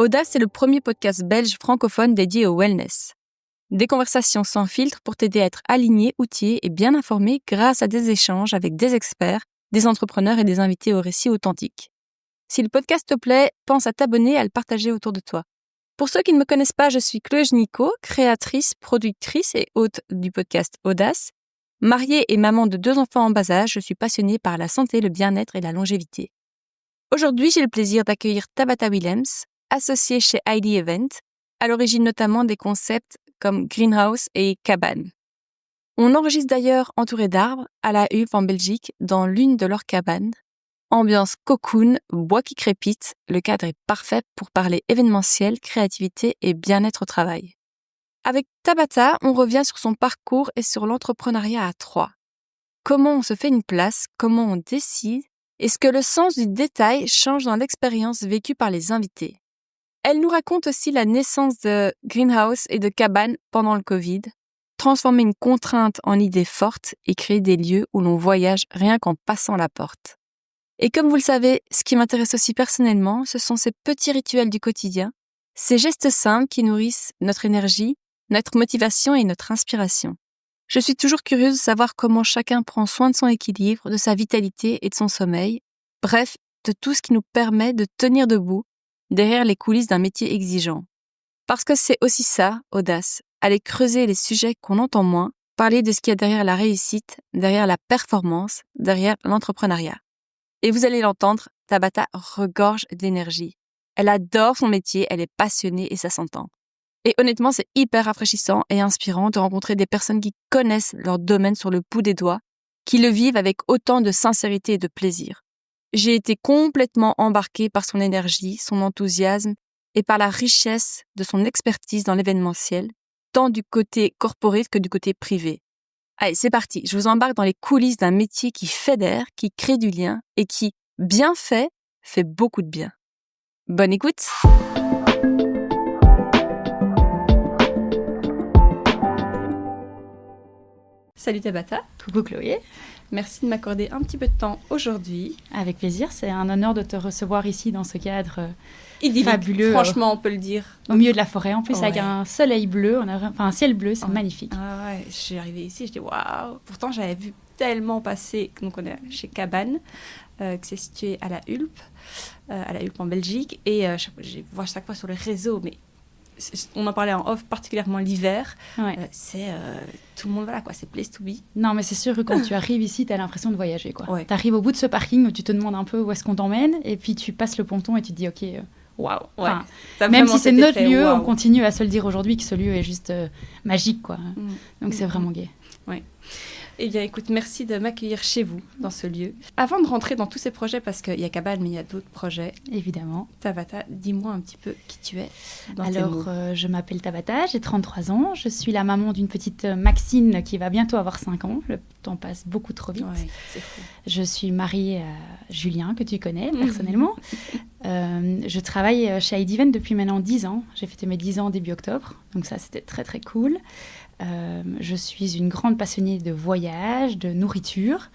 Audace est le premier podcast belge francophone dédié au wellness. Des conversations sans filtre pour t'aider à être aligné, outillé et bien informé grâce à des échanges avec des experts, des entrepreneurs et des invités aux récits authentiques. Si le podcast te plaît, pense à t'abonner et à le partager autour de toi. Pour ceux qui ne me connaissent pas, je suis Chloé Jnico, créatrice, productrice et hôte du podcast Audace. Mariée et maman de 2 enfants en bas âge, je suis passionnée par la santé, le bien-être et la longévité. Aujourd'hui, j'ai le plaisir d'accueillir Tabata Willems, associée chez Heidi Event, à l'origine notamment des concepts comme Greenhouse et Cabane. On enregistre d'ailleurs entouré d'arbres à La Hulpe en Belgique, dans l'une de leurs cabanes. Ambiance cocoon, bois qui crépite, le cadre est parfait pour parler événementiel, créativité et bien-être au travail. Avec Tabata, on revient sur son parcours et sur l'entrepreneuriat à 3. Comment on se fait une place, comment on décide, et ce que le sens du détail change dans l'expérience vécue par les invités. Elle nous raconte aussi la naissance de Greenhouse et de Cabane pendant le Covid, transformer une contrainte en idée forte et créer des lieux où l'on voyage rien qu'en passant la porte. Et comme vous le savez, ce qui m'intéresse aussi personnellement, ce sont ces petits rituels du quotidien, ces gestes simples qui nourrissent notre énergie, notre motivation et notre inspiration. Je suis toujours curieuse de savoir comment chacun prend soin de son équilibre, de sa vitalité et de son sommeil, bref, de tout ce qui nous permet de tenir debout derrière les coulisses d'un métier exigeant. Parce que c'est aussi ça, Audace, aller creuser les sujets qu'on entend moins, parler de ce qu'il y a derrière la réussite, derrière la performance, derrière l'entrepreneuriat. Et vous allez l'entendre, Tabata regorge d'énergie. Elle adore son métier, elle est passionnée et ça s'entend. Et honnêtement, c'est hyper rafraîchissant et inspirant de rencontrer des personnes qui connaissent leur domaine sur le bout des doigts, qui le vivent avec autant de sincérité et de plaisir. J'ai été complètement embarquée par son énergie, son enthousiasme et par la richesse de son expertise dans l'événementiel, tant du côté corporate que du côté privé. Allez, c'est parti, je vous embarque dans les coulisses d'un métier qui fédère, qui crée du lien et qui, bien fait beaucoup de bien. Bonne écoute! Salut Tabata. Coucou Chloé. Merci de m'accorder un petit peu de temps aujourd'hui. Avec plaisir, c'est un honneur de te recevoir ici dans ce cadre idyllique, fabuleux. Franchement, on peut le dire. Au milieu de la forêt, en plus Ouais. avec un soleil bleu, un ciel bleu, c'est magnifique. Ah ouais, je suis arrivée ici, je dis waouh. Pourtant, j'avais vu tellement passer. Donc, on est chez Cabane, qui s'est situé à La Hulpe en Belgique. Et je vois chaque fois sur les réseaux, mais on en parlait en off, particulièrement l'hiver. Ouais. Tout le monde, voilà quoi, c'est place to be. Non, mais c'est sûr que quand tu arrives ici, tu as l'impression de voyager, quoi. Ouais. Tu arrives au bout de ce parking où tu te demandes un peu où est-ce qu'on t'emmène, et puis tu passes le ponton et tu te dis, ok, waouh. Ouais. Même si c'est notre lieu, wow. on continue à se le dire aujourd'hui que ce lieu est juste magique, quoi. Donc c'est vraiment gai. Ouais. Eh bien, écoute, merci de m'accueillir chez vous, dans ce lieu. Avant de rentrer dans tous ces projets, parce qu'il y a Cabane, mais il y a d'autres projets. Évidemment. Tabata, dis-moi un petit peu qui tu es. Alors, je m'appelle Tabata, j'ai 33 ans. Je suis la maman d'une petite Maxine qui va bientôt avoir 5 ans. Le temps passe beaucoup trop vite. Ouais, c'est fou. Je suis mariée à Julien, que tu connais personnellement. Je travaille chez Heidi Event depuis maintenant 10 ans. J'ai fêté mes 10 ans début octobre. Donc ça, c'était très, très cool. Je suis une grande passionnée de voyage, de nourriture.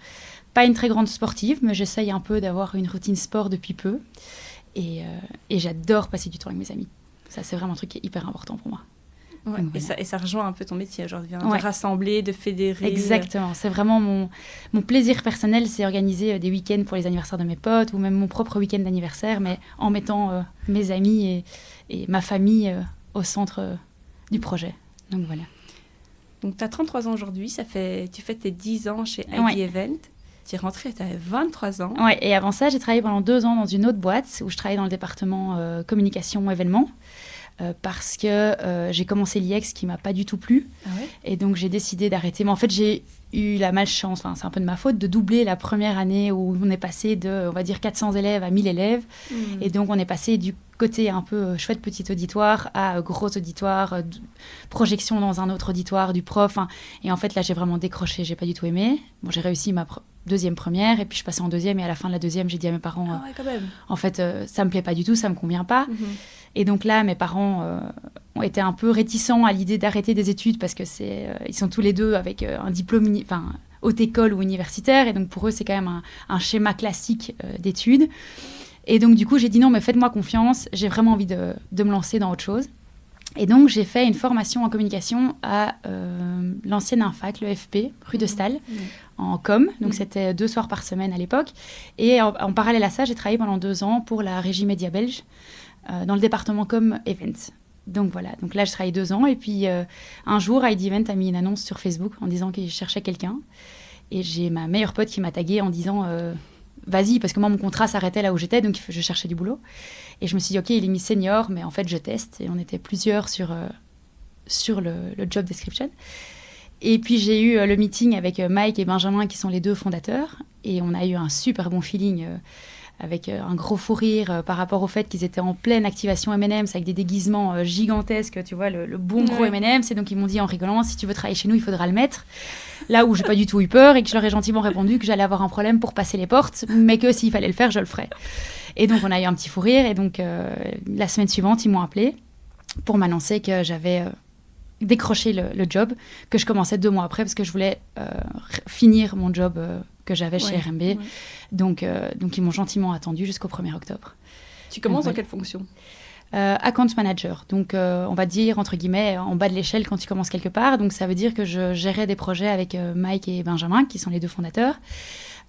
Pas une très grande sportive, mais j'essaye un peu d'avoir une routine sport depuis peu. Et j'adore passer du temps avec mes amis. Ça, c'est vraiment un truc qui est hyper important pour moi. Ouais, donc, voilà. Et ça rejoint un peu ton métier aujourd'hui, hein, ouais. De rassembler, de fédérer. Exactement. C'est vraiment mon plaisir personnel, c'est organiser des week-ends pour les anniversaires de mes potes ou même mon propre week-end d'anniversaire, mais en mettant mes amis et ma famille au centre du projet. Donc voilà. Donc, tu as 33 ans aujourd'hui, tu fais tes 10 ans chez Heidi Event. Tu es rentrée, tu avais 23 ans. Ouais, et avant ça, j'ai travaillé pendant 2 ans dans une autre boîte où je travaillais dans le département communication événements parce que j'ai commencé l'IEX qui ne m'a pas du tout plu. Ah ouais? Et donc, j'ai décidé d'arrêter. Mais en fait, j'ai eu la malchance, c'est un peu de ma faute, de doubler la première année où on est passé de, on va dire, 400 élèves à 1000 élèves. Et donc, on est passé du côté un peu chouette petit auditoire à gros auditoire, projection dans un autre auditoire du prof. Et en fait, là, j'ai vraiment décroché, j'ai pas du tout aimé. Bon, j'ai réussi ma deuxième première et puis je passais en deuxième et à la fin de la deuxième, j'ai dit à mes parents, Ah ouais, quand même. en fait, ça me plaît pas du tout, ça me convient pas. Et donc là, mes parents ont été un peu réticents à l'idée d'arrêter des études parce que ils sont tous les deux avec un diplôme, haute école ou universitaire. Et donc pour eux, c'est quand même un schéma classique d'études. Et donc, du coup, j'ai dit non, mais faites-moi confiance. J'ai vraiment envie de me lancer dans autre chose. Et donc, j'ai fait une formation en communication à l'ancienne Infac, le FP, rue de Staël, en com. Donc, c'était 2 soirs par semaine à l'époque. Et en parallèle à ça, j'ai travaillé pendant 2 ans pour la régie média belge, dans le département com events. Donc, voilà. Donc là, je travaillé 2 ans. Et puis, un jour, ID Event a mis une annonce sur Facebook en disant qu'il cherchait quelqu'un. Et j'ai ma meilleure pote qui m'a taguée en disant vas-y, parce que moi, mon contrat s'arrêtait là où j'étais, donc je cherchais du boulot. Et je me suis dit, OK, il est mis senior, mais en fait, je teste. Et on était plusieurs sur le job description. Et puis, j'ai eu le meeting avec Mike et Benjamin, qui sont les 2 fondateurs. Et on a eu un super bon feeling avec un gros fou rire par rapport au fait qu'ils étaient en pleine activation M&M's avec des déguisements gigantesques, tu vois, le bon gros M&M's. Et donc, ils m'ont dit en rigolant, si tu veux travailler chez nous, il faudra le mettre. Là où j'ai pas du tout eu peur et que je leur ai gentiment répondu que j'allais avoir un problème pour passer les portes, mais que s'il fallait le faire, je le ferais. Et donc, on a eu un petit fou rire. Et donc, la semaine suivante, ils m'ont appelé pour m'annoncer que j'avais décroché le job, que je commençais 2 mois après parce que je voulais finir mon job que j'avais chez RMB. Ouais. Donc, ils m'ont gentiment attendu jusqu'au 1er octobre. Tu commences dans quelle fonction ? Account manager, donc on va dire entre guillemets en bas de l'échelle quand tu commences quelque part. Donc ça veut dire que je gérais des projets avec Mike et Benjamin qui sont les 2 fondateurs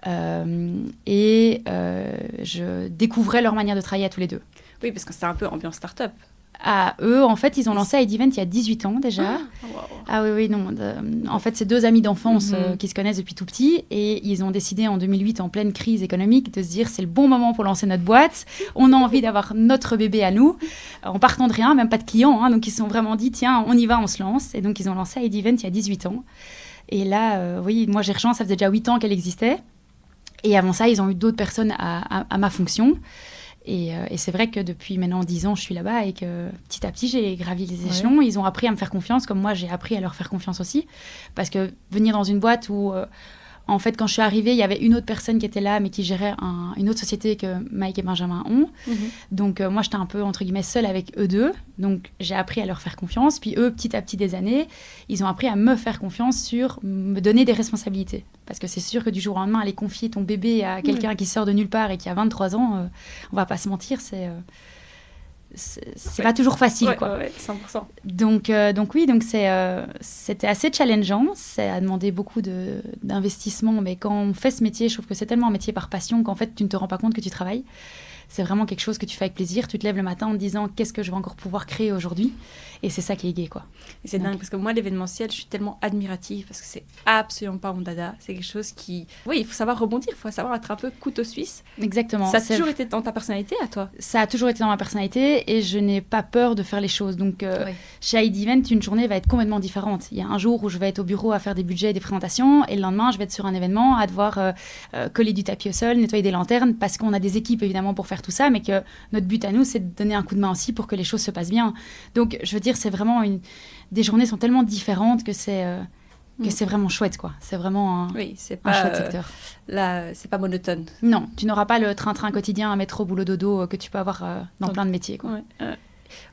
et je découvrais leur manière de travailler à tous les 2. Oui, parce que c'est un peu ambiance start-up. À eux, en fait, ils ont lancé ID Event il y a 18 ans déjà. Ah oui, non. En fait, c'est 2 amis d'enfance qui se connaissent depuis tout petit et ils ont décidé en 2008, en pleine crise économique, de se dire c'est le bon moment pour lancer notre boîte. On a envie d'avoir notre bébé à nous, en partant de rien, même pas de clients. Donc, ils se sont vraiment dit tiens, on y va, on se lance. Et donc, ils ont lancé ID Event il y a 18 ans. Et là, oui, moi, j'ai rejoint, ça faisait déjà 8 ans qu'elle existait. Et avant ça, ils ont eu d'autres personnes à ma fonction. Et c'est vrai que depuis maintenant 10 ans, je suis là-bas et que petit à petit, j'ai gravi les échelons. Ouais. Ils ont appris à me faire confiance, comme moi, j'ai appris à leur faire confiance aussi. Parce que venir dans une boîte où, en fait, quand je suis arrivée, il y avait une autre personne qui était là, mais qui gérait une autre société que Mike et Benjamin ont. Donc, moi, j'étais un peu, entre guillemets, seule avec eux 2. Donc, j'ai appris à leur faire confiance. Puis eux, petit à petit des années, ils ont appris à me faire confiance sur me donner des responsabilités. Parce que c'est sûr que du jour au lendemain, aller confier ton bébé à quelqu'un qui sort de nulle part et qui a 23 ans, on va pas se mentir, c'est pas toujours facile, quoi. Ouais, 100%. Donc oui, c'était assez challengeant. Ça a demandé beaucoup d'investissement. Mais quand on fait ce métier, je trouve que c'est tellement un métier par passion qu'en fait, tu ne te rends pas compte que tu travailles. C'est vraiment quelque chose que tu fais avec plaisir. Tu te lèves le matin en te disant qu'est-ce que je vais encore pouvoir créer aujourd'hui. Et c'est ça qui est gai, quoi. Et c'est dingue parce que moi, l'événementiel, je suis tellement admirative parce que c'est absolument pas mon dada. C'est quelque chose qui... Oui, il faut savoir rebondir, il faut savoir être un peu couteau suisse. Exactement. Ça a toujours été dans ta personnalité, à toi ? Ça a toujours été dans ma personnalité et je n'ai pas peur de faire les choses. Donc, chez ID Event, une journée va être complètement différente. Il y a un jour où je vais être au bureau à faire des budgets et des présentations et le lendemain, je vais être sur un événement à devoir coller du tapis au sol, nettoyer des lanternes parce qu'on a des équipes, évidemment, pour faire tout ça, mais que notre but à nous, c'est de donner un coup de main aussi pour que les choses se passent bien. Donc, je veux dire, c'est vraiment des journées sont tellement différentes que c'est vraiment chouette, quoi. C'est vraiment un chouette secteur. Là, c'est pas monotone. Non, tu n'auras pas le train-train quotidien, un métro, boulot, dodo que tu peux avoir dans plein de métiers, quoi. Ouais.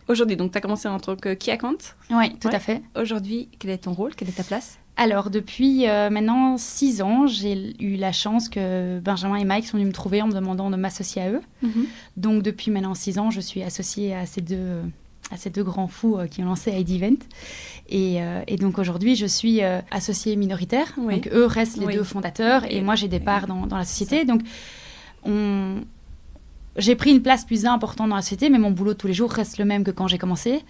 Aujourd'hui, donc, tu as commencé en tant que key account. Oui, tout à fait. Aujourd'hui, quel est ton rôle ? Quelle est ta place ? Alors, depuis maintenant 6 ans, j'ai eu la chance que Benjamin et Mike sont venus me trouver en me demandant de m'associer à eux. Donc, depuis maintenant 6 ans, je suis associée à ces deux grands fous qui ont lancé ID Event. Et donc, aujourd'hui, je suis associée minoritaire. Oui. Donc, eux restent les 2 fondateurs et moi, j'ai des parts dans la société. Donc, j'ai pris une place plus importante dans la société, mais mon boulot de tous les jours reste le même que quand j'ai commencé.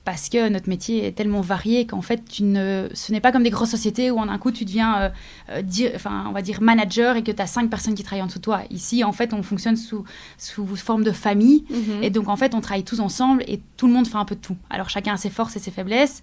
Parce que notre métier est tellement varié qu'en fait, ce n'est pas comme des grosses sociétés où en un coup, tu deviens, on va dire, manager et que tu as 5 personnes qui travaillent en dessous de toi. Ici, en fait, on fonctionne sous forme de famille. Et donc, en fait, on travaille tous ensemble et tout le monde fait un peu de tout. Alors, chacun a ses forces et ses faiblesses.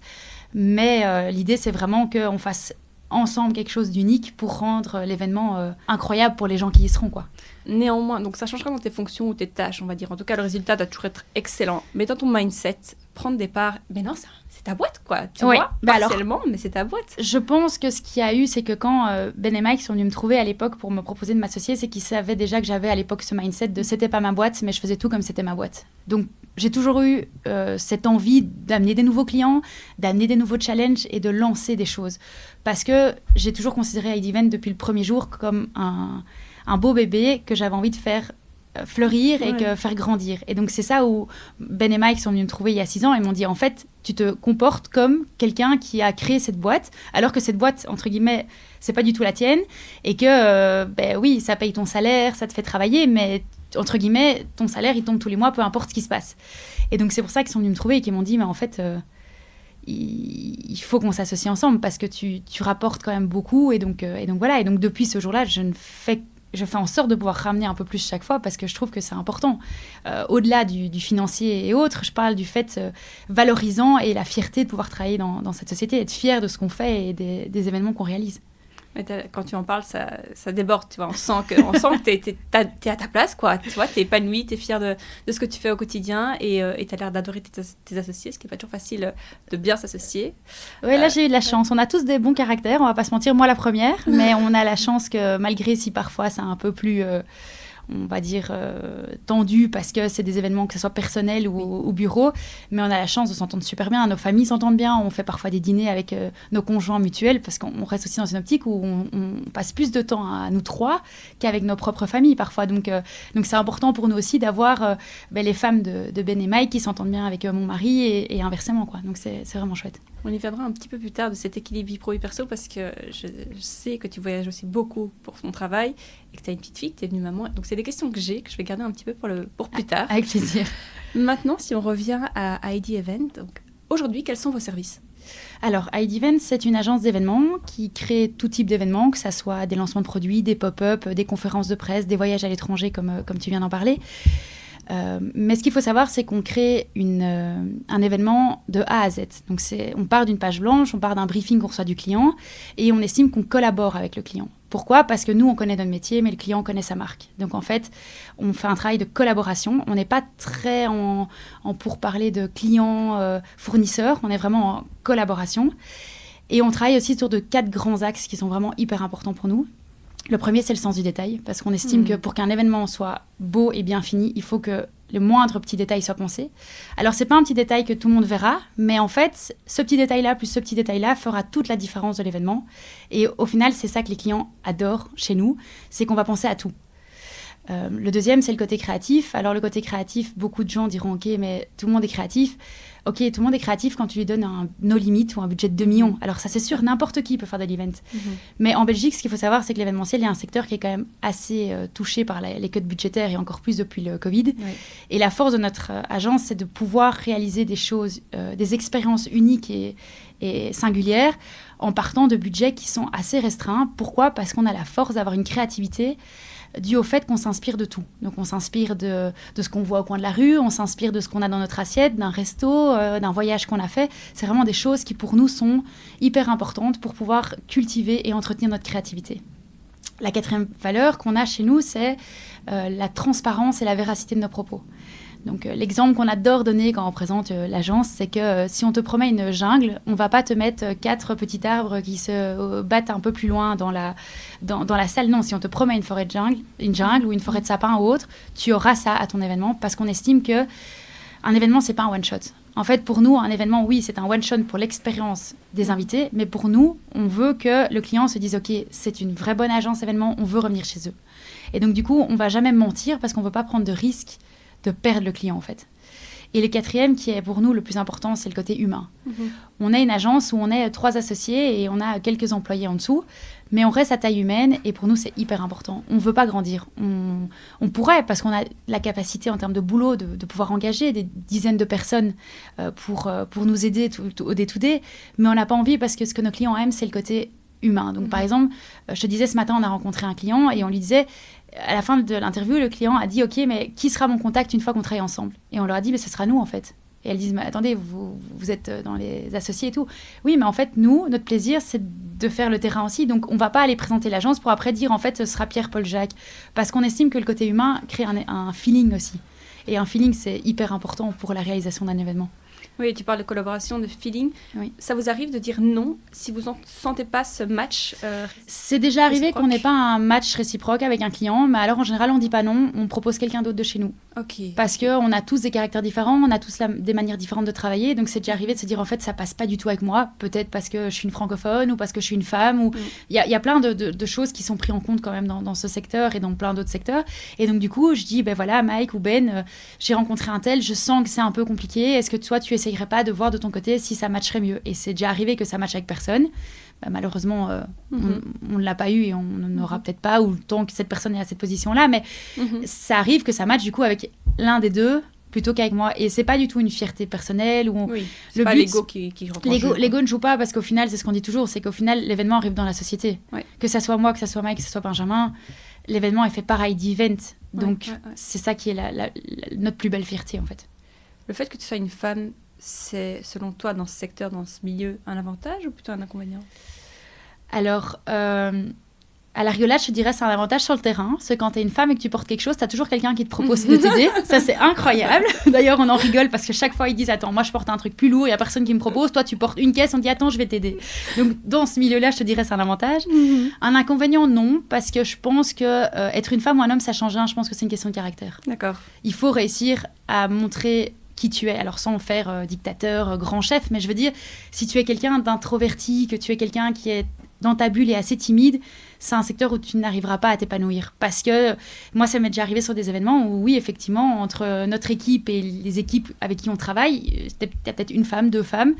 Mais l'idée, c'est vraiment qu'on fasse ensemble quelque chose d'unique pour rendre l'événement incroyable pour les gens qui y seront, quoi. Néanmoins, donc ça changera dans tes fonctions ou tes tâches, on va dire. En tout cas, le résultat doit toujours être excellent. Mais dans ton mindset, prendre des parts, mais non, c'est ta boîte, quoi. Tu vois, partiellement, mais c'est ta boîte. Je pense que ce qu'il y a eu, c'est que quand Ben et Mike sont venus me trouver à l'époque pour me proposer de m'associer, c'est qu'ils savaient déjà que j'avais à l'époque ce mindset de c'était pas ma boîte, mais je faisais tout comme c'était ma boîte. Donc, j'ai toujours eu cette envie d'amener des nouveaux clients, d'amener des nouveaux challenges et de lancer des choses. Parce que j'ai toujours considéré ID Event depuis le premier jour comme un beau bébé que j'avais envie de faire fleurir et que faire grandir. Et donc, c'est ça où Ben et Mike sont venus me trouver il y a 6 ans et m'ont dit, en fait, tu te comportes comme quelqu'un qui a créé cette boîte, alors que cette boîte, entre guillemets, c'est pas du tout la tienne, et que, oui, ça paye ton salaire, ça te fait travailler, mais entre guillemets, ton salaire, il tombe tous les mois, peu importe ce qui se passe. Et donc, c'est pour ça qu'ils sont venus me trouver et qu'ils m'ont dit, mais en fait... il faut qu'on s'associe ensemble parce que tu rapportes quand même beaucoup et donc voilà. Et donc depuis ce jour-là, je fais en sorte de pouvoir ramener un peu plus chaque fois parce que je trouve que c'est important. Au-delà du financier et autres, je parle du fait valorisant et la fierté de pouvoir travailler dans cette société, être fier de ce qu'on fait et des événements qu'on réalise. Quand tu en parles, ça déborde, tu vois. On sent que t'es à ta place, quoi. Tu vois, t'es épanouie, t'es fière de ce que tu fais au quotidien et t'as l'air d'adorer tes associés, ce qui n'est pas toujours facile de bien s'associer. Oui, là, j'ai eu de la chance. On a tous des bons caractères, on va pas se mentir, moi la première, mais on a la chance que malgré si parfois c'est un peu plus... on va dire, tendu parce que c'est des événements, que ce soit personnel ou au bureau, mais on a la chance de s'entendre super bien, nos familles s'entendent bien, on fait parfois des dîners avec nos conjoints mutuels parce qu'on reste aussi dans une optique où on passe plus de temps à nous trois qu'avec nos propres familles parfois, donc c'est important pour nous aussi d'avoir les femmes de Ben et Mike qui s'entendent bien avec mon mari et inversement, quoi. Donc c'est vraiment chouette. On y viendra un petit peu plus tard de cet équilibre vie pro et perso parce que je sais que tu voyages aussi beaucoup pour ton travail et que tu as une petite fille, que tu es devenue maman. Donc, c'est des questions que je vais garder un petit peu pour plus tard. Avec plaisir. Maintenant, si on revient à ID Event, donc, aujourd'hui, quels sont vos services ? Alors, ID Event, c'est une agence d'événements qui crée tout type d'événements, que ce soit des lancements de produits, des pop-up, des conférences de presse, des voyages à l'étranger, comme tu viens d'en parler. Mais ce qu'il faut savoir, c'est qu'on crée un événement de A à Z. Donc on part d'une page blanche, on part d'un briefing qu'on reçoit du client et on estime qu'on collabore avec le client. Pourquoi ? Parce que nous, on connaît notre métier, mais le client connaît sa marque. Donc en fait, on fait un travail de collaboration. On n'est pas très en pourparlers de clients-fournisseurs, on est vraiment en collaboration. Et on travaille aussi autour de 4 grands axes qui sont vraiment hyper importants pour nous. Le premier, c'est le sens du détail, parce qu'on estime que pour qu'un événement soit beau et bien fini, il faut que le moindre petit détail soit pensé. Alors, c'est pas un petit détail que tout le monde verra, mais en fait, ce petit détail-là plus ce petit détail-là fera toute la différence de l'événement. Et au final, c'est ça que les clients adorent chez nous, c'est qu'on va penser à tout. Le deuxième, c'est le côté créatif. Alors, le côté créatif, beaucoup de gens diront « Ok, mais tout le monde est créatif ». Ok, tout le monde est créatif quand tu lui donnes un no limit ou un budget de 2 millions. Alors ça, c'est sûr, n'importe qui peut faire de l'event. Mais en Belgique, ce qu'il faut savoir, c'est que l'événementiel, il y a un secteur qui est quand même assez touché par les codes budgétaires et encore plus depuis le Covid. Oui. Et la force de notre agence, c'est de pouvoir réaliser des choses, des expériences uniques et singulières en partant de budgets qui sont assez restreints. Pourquoi ? Parce qu'on a la force d'avoir une créativité dû au fait qu'on s'inspire de tout. Donc on s'inspire de ce qu'on voit au coin de la rue, on s'inspire de ce qu'on a dans notre assiette, d'un resto, d'un voyage qu'on a fait. C'est vraiment des choses qui pour nous sont hyper importantes pour pouvoir cultiver et entretenir notre créativité. La 4e valeur qu'on a chez nous, c'est la transparence et la véracité de nos propos. Donc l'exemple qu'on adore donner quand on présente l'agence, c'est que si on te promet une jungle, on ne va pas te mettre 4 petits arbres qui se battent un peu plus loin dans la salle. Non, si on te promet une jungle ou une forêt de sapins ou autre, tu auras ça à ton événement parce qu'on estime qu'un événement, ce n'est pas un one-shot. En fait, pour nous, un événement, oui, c'est un one-shot pour l'expérience des invités, mais pour nous, on veut que le client se dise « Ok, c'est une vraie bonne agence événement, on veut revenir chez eux ». Et donc, du coup, on ne va jamais mentir parce qu'on ne veut pas prendre de risque de perdre le client, en fait. Et le 4e, qui est pour nous le plus important, c'est le côté humain. On est une agence où on est 3 associés et on a quelques employés en dessous, mais on reste à taille humaine et pour nous, c'est hyper important. On ne veut pas grandir. On pourrait, parce qu'on a la capacité en termes de boulot de pouvoir engager des dizaines de personnes pour nous aider au day-to-day, mais on n'a pas envie parce que ce que nos clients aiment, c'est le côté humain. Donc, par exemple, je te disais, ce matin, on a rencontré un client et on lui disait... À la fin de l'interview, le client a dit « Ok, mais qui sera mon contact une fois qu'on travaille ensemble ?» Et on leur a dit « Mais ce sera nous, en fait. » Et elles disent « Mais attendez, vous êtes dans les associés et tout. » Oui, mais en fait, nous, notre plaisir, c'est de faire le terrain aussi. Donc, on ne va pas aller présenter l'agence pour après dire « En fait, ce sera Pierre-Paul Jacques. » Parce qu'on estime que le côté humain crée un feeling aussi. Et un feeling, c'est hyper important pour la réalisation d'un événement. Oui, tu parles de collaboration, de feeling. Oui. Ça vous arrive de dire non si vous ne sentez pas ce match C'est déjà arrivé qu'on n'ait pas un match réciproque avec un client, mais alors en général, on ne dit pas non, on propose quelqu'un d'autre de chez nous. Ok. Parce qu'on a tous des caractères différents, on a tous des manières différentes de travailler. Donc, c'est déjà arrivé de se dire, en fait, ça passe pas du tout avec moi. Peut-être parce que je suis une francophone ou parce que je suis une femme. Ou il y a plein de choses qui sont prises en compte quand même dans ce secteur et dans plein d'autres secteurs. Et donc, du coup, je dis, ben voilà, Mike ou Ben, j'ai rencontré un tel, je sens que c'est un peu compliqué. Est-ce que toi, tu essayerais pas de voir de ton côté si ça matcherait mieux? Et c'est déjà arrivé que ça matche avec personne. Bah, malheureusement, on ne l'a pas eu et on n'aura peut-être pas, ou tant que cette personne est à cette position-là, mais ça arrive que ça matche du coup avec l'un des deux plutôt qu'avec moi. Et c'est pas du tout une fierté personnelle. C'est pas l'ego qui reprend le jeu. L'ego ne joue pas parce qu'au final, c'est ce qu'on dit toujours, c'est qu'au final, l'événement arrive dans la société. Ouais. Que ça soit moi, que ça soit Mike, que ça soit Benjamin, l'événement est fait par ID Event. Donc, c'est ça qui est notre plus belle fierté en fait. Le fait que tu sois une femme, c'est, selon toi, dans ce secteur, dans ce milieu, un avantage ou plutôt un inconvénient? Alors, à la rigolade, je dirais c'est un avantage sur le terrain. C'est quand tu es une femme et que tu portes quelque chose, tu as toujours quelqu'un qui te propose de t'aider. Ça, c'est incroyable. D'ailleurs, on en rigole parce que chaque fois, ils disent « Attends, moi, je porte un truc plus lourd, il n'y a personne qui me propose. Toi, tu portes une caisse, on dit « Attends, je vais t'aider. » Donc, dans ce milieu-là, je te dirais c'est un avantage. Un inconvénient, non, parce que je pense que être une femme ou un homme, ça change rien. Je pense que c'est une question de caractère. D'accord. Il faut réussir à montrer qui tu es, alors sans faire dictateur, grand chef, mais je veux dire, si tu es quelqu'un d'introverti, que tu es quelqu'un qui est dans ta bulle et assez timide, c'est un secteur où tu n'arriveras pas à t'épanouir. Parce que moi, ça m'est déjà arrivé sur des événements où, oui, effectivement, entre notre équipe et les équipes avec qui on travaille, il y a peut-être une femme, deux femmes.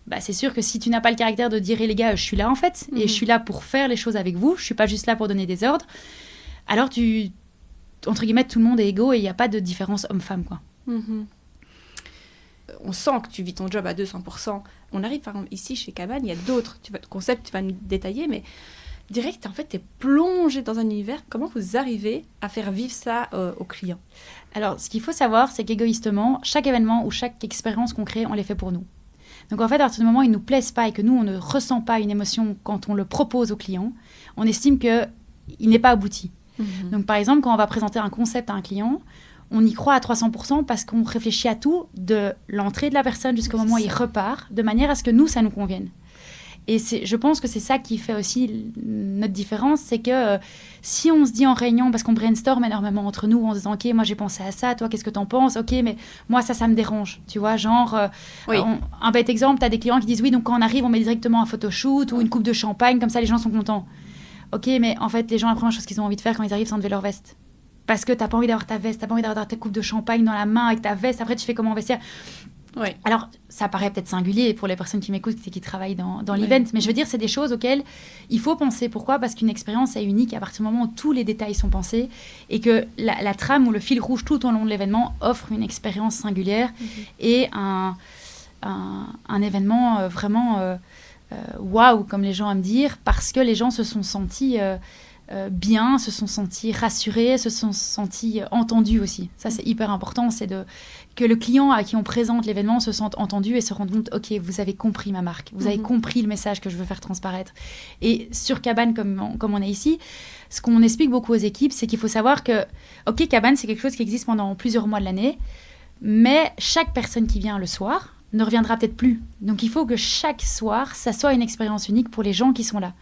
Bah, c'est sûr que si tu n'as pas le caractère de dire, les gars, je suis là en fait, et je suis là pour faire les choses avec vous, je ne suis pas juste là pour donner des ordres, alors entre guillemets, tout le monde est égaux et il n'y a pas de différence homme-femme, quoi. On sent que tu vis ton job à 200%. On arrive, par exemple, ici, chez Cabane, il y a d'autres concepts, tu vas nous détailler, mais direct, en fait, tu es plongé dans un univers. Comment vous arrivez à faire vivre ça aux clients? Alors, ce qu'il faut savoir, c'est qu'égoïstement, chaque événement ou chaque expérience qu'on crée, on les fait pour nous. Donc, en fait, à partir du moment où ils ne nous plaisent pas et que nous, on ne ressent pas une émotion quand on le propose au client, on estime qu'il n'est pas abouti. Donc, par exemple, quand on va présenter un concept à un client, on y croit à 300% parce qu'on réfléchit à tout, de l'entrée de la personne jusqu'au moment où il repart, de manière à ce que nous, ça nous convienne. Et je pense que c'est ça qui fait aussi notre différence, c'est que si on se dit en réunion, parce qu'on brainstorm énormément entre nous, en se disant « Ok, moi j'ai pensé à ça, toi qu'est-ce que t'en penses? Ok, mais moi ça me dérange. » Tu vois, genre, un bête exemple, t'as des clients qui disent « Oui, donc quand on arrive, on met directement un photoshoot ou une coupe de champagne, comme ça les gens sont contents. » Ok, mais en fait, les gens, la première chose qu'ils ont envie de faire quand ils arrivent, c'est enlever leur veste. Parce que t'as pas envie d'avoir ta veste, t'as pas envie d'avoir ta coupe de champagne dans la main avec ta veste. Après, tu fais comment vestiaire. Oui. Alors, ça paraît peut-être singulier pour les personnes qui m'écoutent et qui travaillent dans l'event, mais je veux dire, c'est des choses auxquelles il faut penser. Pourquoi? Parce qu'une expérience est unique à partir du moment où tous les détails sont pensés et que la trame ou le fil rouge tout au long de l'événement offre une expérience singulière et un événement vraiment waouh, comme les gens aiment dire, parce que les gens se sont sentis... bien, se sont sentis rassurés, se sont sentis entendus aussi. Ça, c'est hyper important, c'est que le client à qui on présente l'événement se sente entendu et se rende compte, ok, vous avez compris ma marque, vous avez compris le message que je veux faire transparaître. Et sur Cabane, comme on est ici, ce qu'on explique beaucoup aux équipes, c'est qu'il faut savoir que, ok, Cabane, c'est quelque chose qui existe pendant plusieurs mois de l'année, mais chaque personne qui vient le soir ne reviendra peut-être plus. Donc, il faut que chaque soir, ça soit une expérience unique pour les gens qui sont là.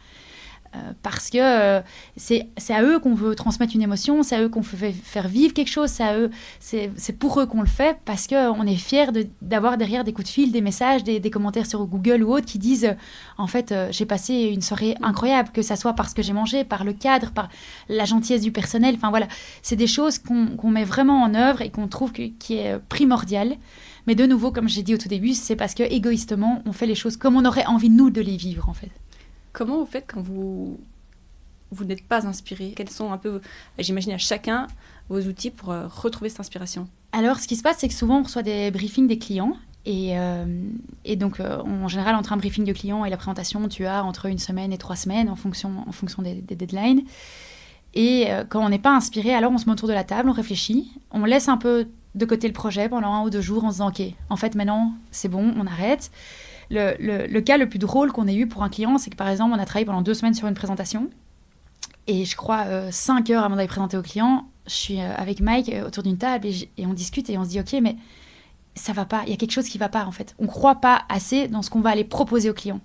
Parce que c'est à eux qu'on veut transmettre une émotion, c'est à eux qu'on veut faire vivre quelque chose, c'est pour eux qu'on le fait, parce qu'on est fiers d'avoir derrière des coups de fil, des messages, des commentaires sur Google ou autres qui disent en fait j'ai passé une soirée incroyable, que ça soit par ce que j'ai mangé, par le cadre, par la gentillesse du personnel, enfin voilà, c'est des choses qu'on met vraiment en œuvre et qu'on trouve qui est primordial. Mais de nouveau, comme j'ai dit au tout début, c'est parce que égoïstement on fait les choses comme on aurait envie nous de les vivre en fait. Comment vous faites quand vous n'êtes pas inspiré? Quels sont un peu, j'imagine à chacun, vos outils pour retrouver cette inspiration? Alors, ce qui se passe, c'est que souvent, on reçoit des briefings des clients. Et donc, en général, entre un briefing de client et la présentation, tu as entre 1 semaine et 3 semaines en fonction des deadlines. Et quand on n'est pas inspiré, alors on se met autour de la table, on réfléchit, on laisse un peu de côté le projet pendant 1 ou 2 jours en se disant « Ok, en fait, maintenant, c'est bon, on arrête ». Le cas le plus drôle qu'on ait eu pour un client, c'est que par exemple, on a travaillé pendant 2 semaines sur une présentation. Et je crois 5 heures avant d'aller présenter au client, je suis avec Mike autour d'une table et on discute et on se dit « Ok, mais ça va pas, il y a quelque chose qui va pas en fait. On croit pas assez dans ce qu'on va aller proposer au client. »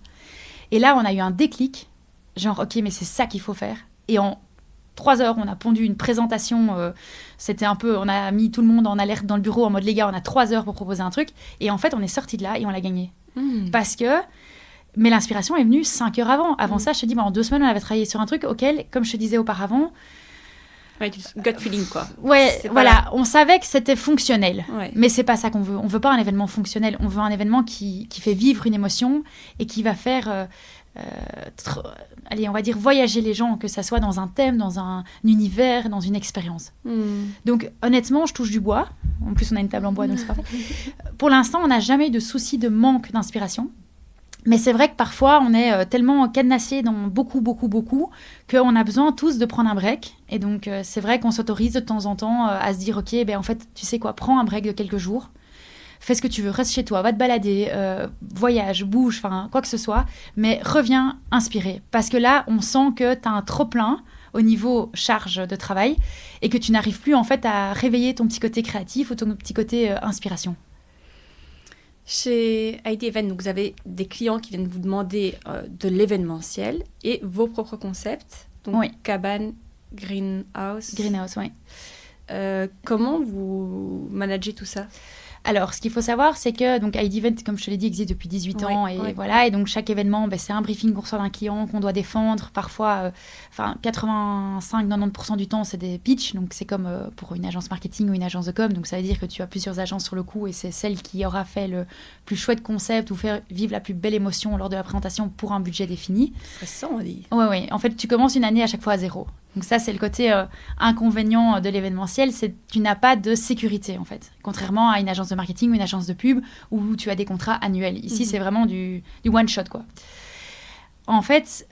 Et là, on a eu un déclic, genre « Ok, mais c'est ça qu'il faut faire. » Et en 3 heures, on a pondu une présentation. C'était un peu, on a mis tout le monde en alerte dans le bureau en mode les gars, on a 3 heures pour proposer un truc. Et en fait, on est sorti de là et on l'a gagné. Parce que, mais l'inspiration est venue 5 heures avant. Avant ça, je te dis, en 2 semaines, on avait travaillé sur un truc auquel, comme je te disais auparavant, ouais, du gut feeling, quoi. Ouais, C'est voilà, on savait que c'était fonctionnel. Ouais. Mais c'est pas ça qu'on veut. On veut pas un événement fonctionnel. On veut un événement qui fait vivre une émotion et qui va faire, allez, on va dire voyager les gens, que ça soit dans un thème, dans un univers, dans une expérience. Donc, honnêtement, je touche du bois. En plus, on a une table en bois, donc c'est parfait. Pour l'instant, on n'a jamais eu de souci de manque d'inspiration. Mais c'est vrai que parfois, on est tellement cadenassé dans beaucoup, qu'on a besoin tous de prendre un break. Et donc, c'est vrai qu'on s'autorise de temps en temps à se dire, OK, ben, en fait, tu sais quoi, prends un break de quelques jours. Fais ce que tu veux, reste chez toi, va te balader, voyage, bouge, enfin, quoi que ce soit. Mais reviens inspiré. Parce que là, on sent que tu as un trop-plein au niveau charge de travail et que tu n'arrives plus, en fait, à réveiller ton petit côté créatif ou ton petit côté inspiration. Chez ID Event, donc, vous avez des clients qui viennent vous demander de l'événementiel et vos propres concepts. Donc, Oui. cabane, greenhouse. Greenhouse, oui. Comment vous managez tout ça? Alors, ce qu'il faut savoir, c'est que donc ID Event, comme je te l'ai dit, existe depuis 18 ans. Ouais, Et ouais. voilà. Et donc, chaque événement, c'est un briefing qu'on reçoit d'un client qu'on doit défendre. Parfois, 85-90% du temps, c'est des pitchs. Donc, c'est comme pour une agence marketing ou une agence de com. Donc, ça veut dire que tu as plusieurs agences sur le coup et c'est celle qui aura fait le plus chouette concept ou faire vivre la plus belle émotion lors de la présentation pour un budget défini. Stressant, on dit. Oui. En fait, tu commences une année à chaque fois à zéro. Donc ça, c'est le côté inconvénient de l'événementiel, c'est que tu n'as pas de sécurité, en fait. Contrairement à une agence de marketing ou une agence de pub où tu as des contrats annuels. Ici, c'est vraiment du one-shot, quoi. En fait,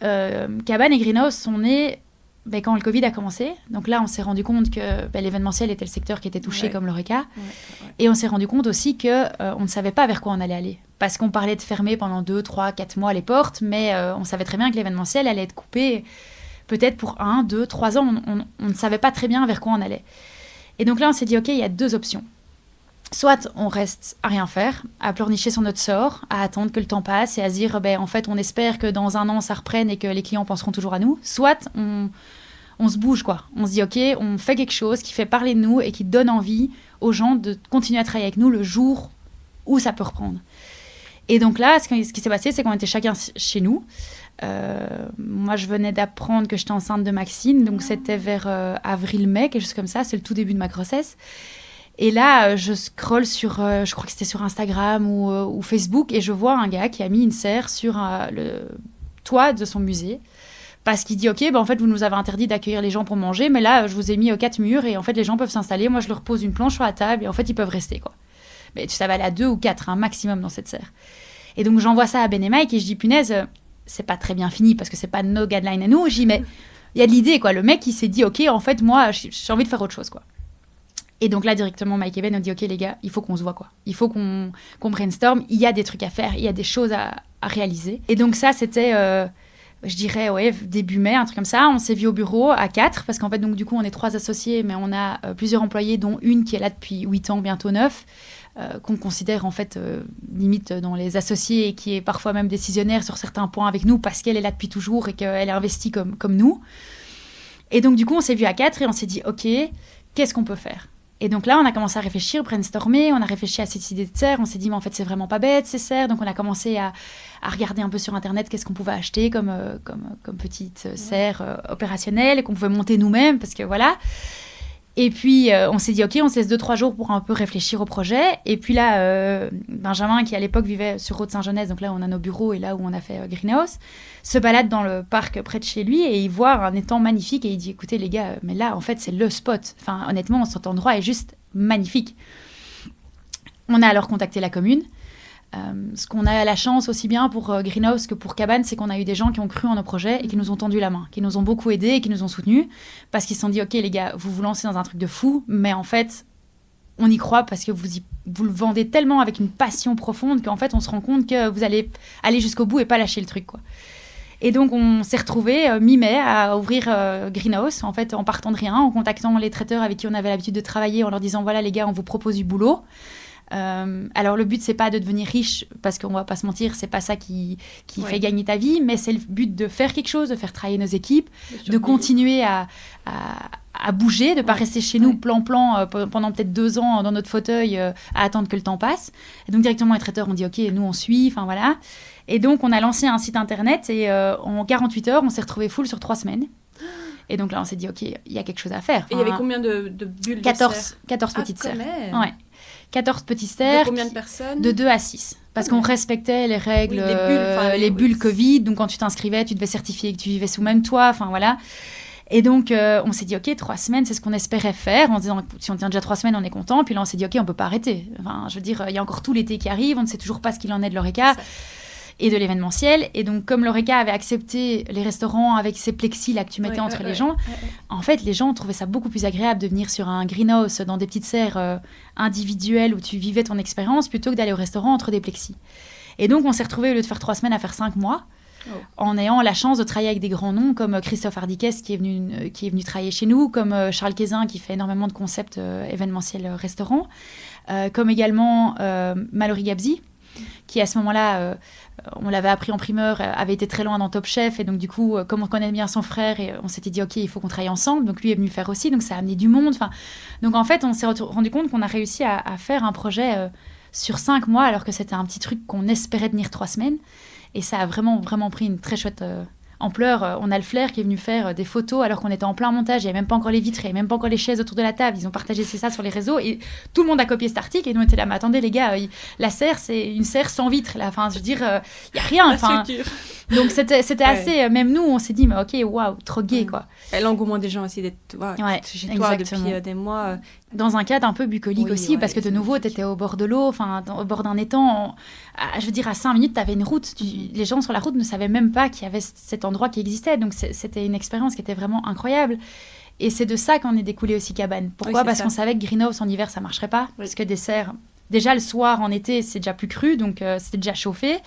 Cabane et Greenhouse sont nés quand le Covid a commencé. Donc là, on s'est rendu compte que l'événementiel était le secteur qui était touché comme l'Horeca. Ouais. Et on s'est rendu compte aussi qu'on ne savait pas vers quoi on allait aller. Parce qu'on parlait de fermer pendant 2, 3, 4 mois les portes, mais on savait très bien que l'événementiel allait être coupé peut-être pour 1, 2, 3 ans. On ne savait pas très bien vers quoi on allait. Et donc là, on s'est dit, OK, il y a 2 options. Soit on reste à rien faire, à pleurnicher sur notre sort, à attendre que le temps passe et à se dire, en fait, on espère que dans 1 an, ça reprenne et que les clients penseront toujours à nous. Soit on se bouge, quoi. On se dit, OK, on fait quelque chose qui fait parler de nous et qui donne envie aux gens de continuer à travailler avec nous le jour où ça peut reprendre. Et donc là, ce qui s'est passé, c'est qu'on était chacun chez nous. Moi, je venais d'apprendre que j'étais enceinte de Maxine, donc c'était vers avril-mai, quelque chose comme ça, c'est le tout début de ma grossesse. Et là, je scrolle sur, je crois que c'était sur Instagram ou Facebook, et je vois un gars qui a mis une serre sur le toit de son musée, parce qu'il dit, OK, en fait, vous nous avez interdit d'accueillir les gens pour manger, mais là, je vous ai mis 4 murs, et en fait, les gens peuvent s'installer, moi, je leur pose une planche sur la table, et en fait, ils peuvent rester, quoi. Mais tu savais aller à 2 ou 4, maximum dans cette serre. Et donc, j'envoie ça à Ben et Mike, et je dis, punaise, c'est pas très bien fini parce que c'est pas nos guidelines à nous. J'y mais il y a de l'idée, quoi. Le mec, il s'est dit, OK, en fait, moi, j'ai envie de faire autre chose, quoi. Et donc là, directement, Mike et Ben ont dit, OK, les gars, il faut qu'on se voit, quoi. Il faut qu'on brainstorm. Il y a des trucs à faire, il y a des choses à réaliser. Et donc ça, c'était, je dirais, début mai, un truc comme ça. On s'est vu au bureau à 4 parce qu'en fait, donc, du coup, on est 3 associés, mais on a plusieurs employés, dont une qui est là depuis 8 ans, bientôt 9. Qu'on considère en fait limite dans les associés et qui est parfois même décisionnaire sur certains points avec nous parce qu'elle est là depuis toujours et qu'elle est investie comme nous. Et donc du coup on s'est vu à 4 et on s'est dit OK, qu'est-ce qu'on peut faire? Et donc là on a commencé à réfléchir, brainstormer, on a réfléchi à cette idée de serre, on s'est dit mais en fait c'est vraiment pas bête ces serres, donc on a commencé à regarder un peu sur internet qu'est-ce qu'on pouvait acheter comme petite serre opérationnelle et qu'on pouvait monter nous-mêmes parce que voilà. Et puis, on s'est dit, OK, on se laisse 2-3 jours pour un peu réfléchir au projet. Et puis là, Benjamin, qui à l'époque vivait sur Route-Saint-Genès, donc là où on a nos bureaux et là où on a fait Greenhouse, se balade dans le parc près de chez lui et il voit un étang magnifique et il dit, écoutez les gars, mais là, en fait, c'est le spot. Enfin, honnêtement, cet endroit est juste magnifique. On a alors contacté la commune. Ce qu'on a la chance aussi bien pour Greenhouse que pour Cabane, c'est qu'on a eu des gens qui ont cru en nos projets et qui nous ont tendu la main, qui nous ont beaucoup aidés et qui nous ont soutenus parce qu'ils se sont dit OK les gars, vous vous lancez dans un truc de fou, mais en fait on y croit parce que vous le vendez tellement avec une passion profonde qu'en fait on se rend compte que vous allez aller jusqu'au bout et pas lâcher le truc, quoi. Et donc on s'est retrouvés mi-mai à ouvrir Greenhouse, en fait en partant de rien, en contactant les traiteurs avec qui on avait l'habitude de travailler, en leur disant voilà les gars, on vous propose du boulot. Alors le but, c'est pas de devenir riche, parce qu'on va pas se mentir, c'est pas ça qui fait gagner ta vie, mais c'est le but de faire quelque chose, de faire travailler nos équipes, de continuer à bouger, de pas rester chez nous plan-plan pendant peut-être 2 ans dans notre fauteuil à attendre que le temps passe. Et donc directement les traiteurs ont dit ok, nous on suit, enfin voilà. Et donc on a lancé un site internet et en 48 heures on s'est retrouvé full sur 3 semaines. Et donc là on s'est dit ok, il y a quelque chose à faire. Et il y avait combien de bulles 14 petites serres. Ouais. 14 petits cercles. De combien de personnes? De 2 à 6. Parce qu'on respectait les règles, les bulles Covid. Donc, quand tu t'inscrivais, tu devais certifier que tu vivais sous même toit. Enfin, voilà. Et donc, on s'est dit, OK, 3 semaines, c'est ce qu'on espérait faire. En se disant, si on tient déjà 3 semaines, on est content. Puis là, on s'est dit, OK, on ne peut pas arrêter. Enfin, je veux dire, il y a encore tout l'été qui arrive. On ne sait toujours pas ce qu'il en est de l'Horeca et de l'événementiel. Et donc, comme l'Horeca avait accepté les restaurants avec ces plexis là que tu mettais entre les gens, en fait, les gens trouvaient ça beaucoup plus agréable de venir sur un greenhouse dans des petites serres individuelles où tu vivais ton expérience plutôt que d'aller au restaurant entre des plexis. Et donc, on s'est retrouvés, au lieu de faire 3 semaines, à faire 5 mois, en ayant la chance de travailler avec des grands noms comme Christophe Hardikes qui est venu travailler chez nous, comme Charles Quézin qui fait énormément de concepts événementiels restaurants, comme également Mallory Gabzi, qui à ce moment-là, on l'avait appris en primeur, avait été très loin dans Top Chef. Et donc, du coup, comme on connaît bien son frère, et on s'était dit, OK, il faut qu'on travaille ensemble. Donc, lui est venu faire aussi. Donc, ça a amené du monde. Enfin, donc, en fait, on s'est rendu compte qu'on a réussi à faire un projet sur 5 mois, alors que c'était un petit truc qu'on espérait tenir 3 semaines. Et ça a vraiment, vraiment pris une très chouette ampleur. On a le Flair qui est venu faire des photos alors qu'on était en plein montage. Il n'y avait même pas encore les vitres, il n'y avait même pas encore les chaises autour de la table. Ils ont partagé ça sur les réseaux et tout le monde a copié cet article. Et nous, on était là, mais attendez les gars, la serre, c'est une serre sans vitre. Là. Enfin, je veux dire, il n'y a rien. Enfin, donc, c'était assez... Même nous, on s'est dit, mais OK, waouh, trop gay, quoi. Et l'engouement des gens aussi d'être chez toi depuis des mois. Dans un cadre un peu bucolique aussi, parce que de nouveau, tu étais au bord de l'eau, au bord d'un étang. Je veux dire, à 5 minutes, tu avais une route. Les gens sur la route ne savaient même pas qu'il y avait cet endroit qui existait. Donc, c'était une expérience qui était vraiment incroyable. Et c'est de ça qu'en est découlé aussi Cabane. Pourquoi ? Parce qu'on savait que Greenhouse en hiver, ça ne marcherait pas. Parce que des serres... Déjà, le soir, en été, c'est déjà plus cru, donc c'était déjà chauffé.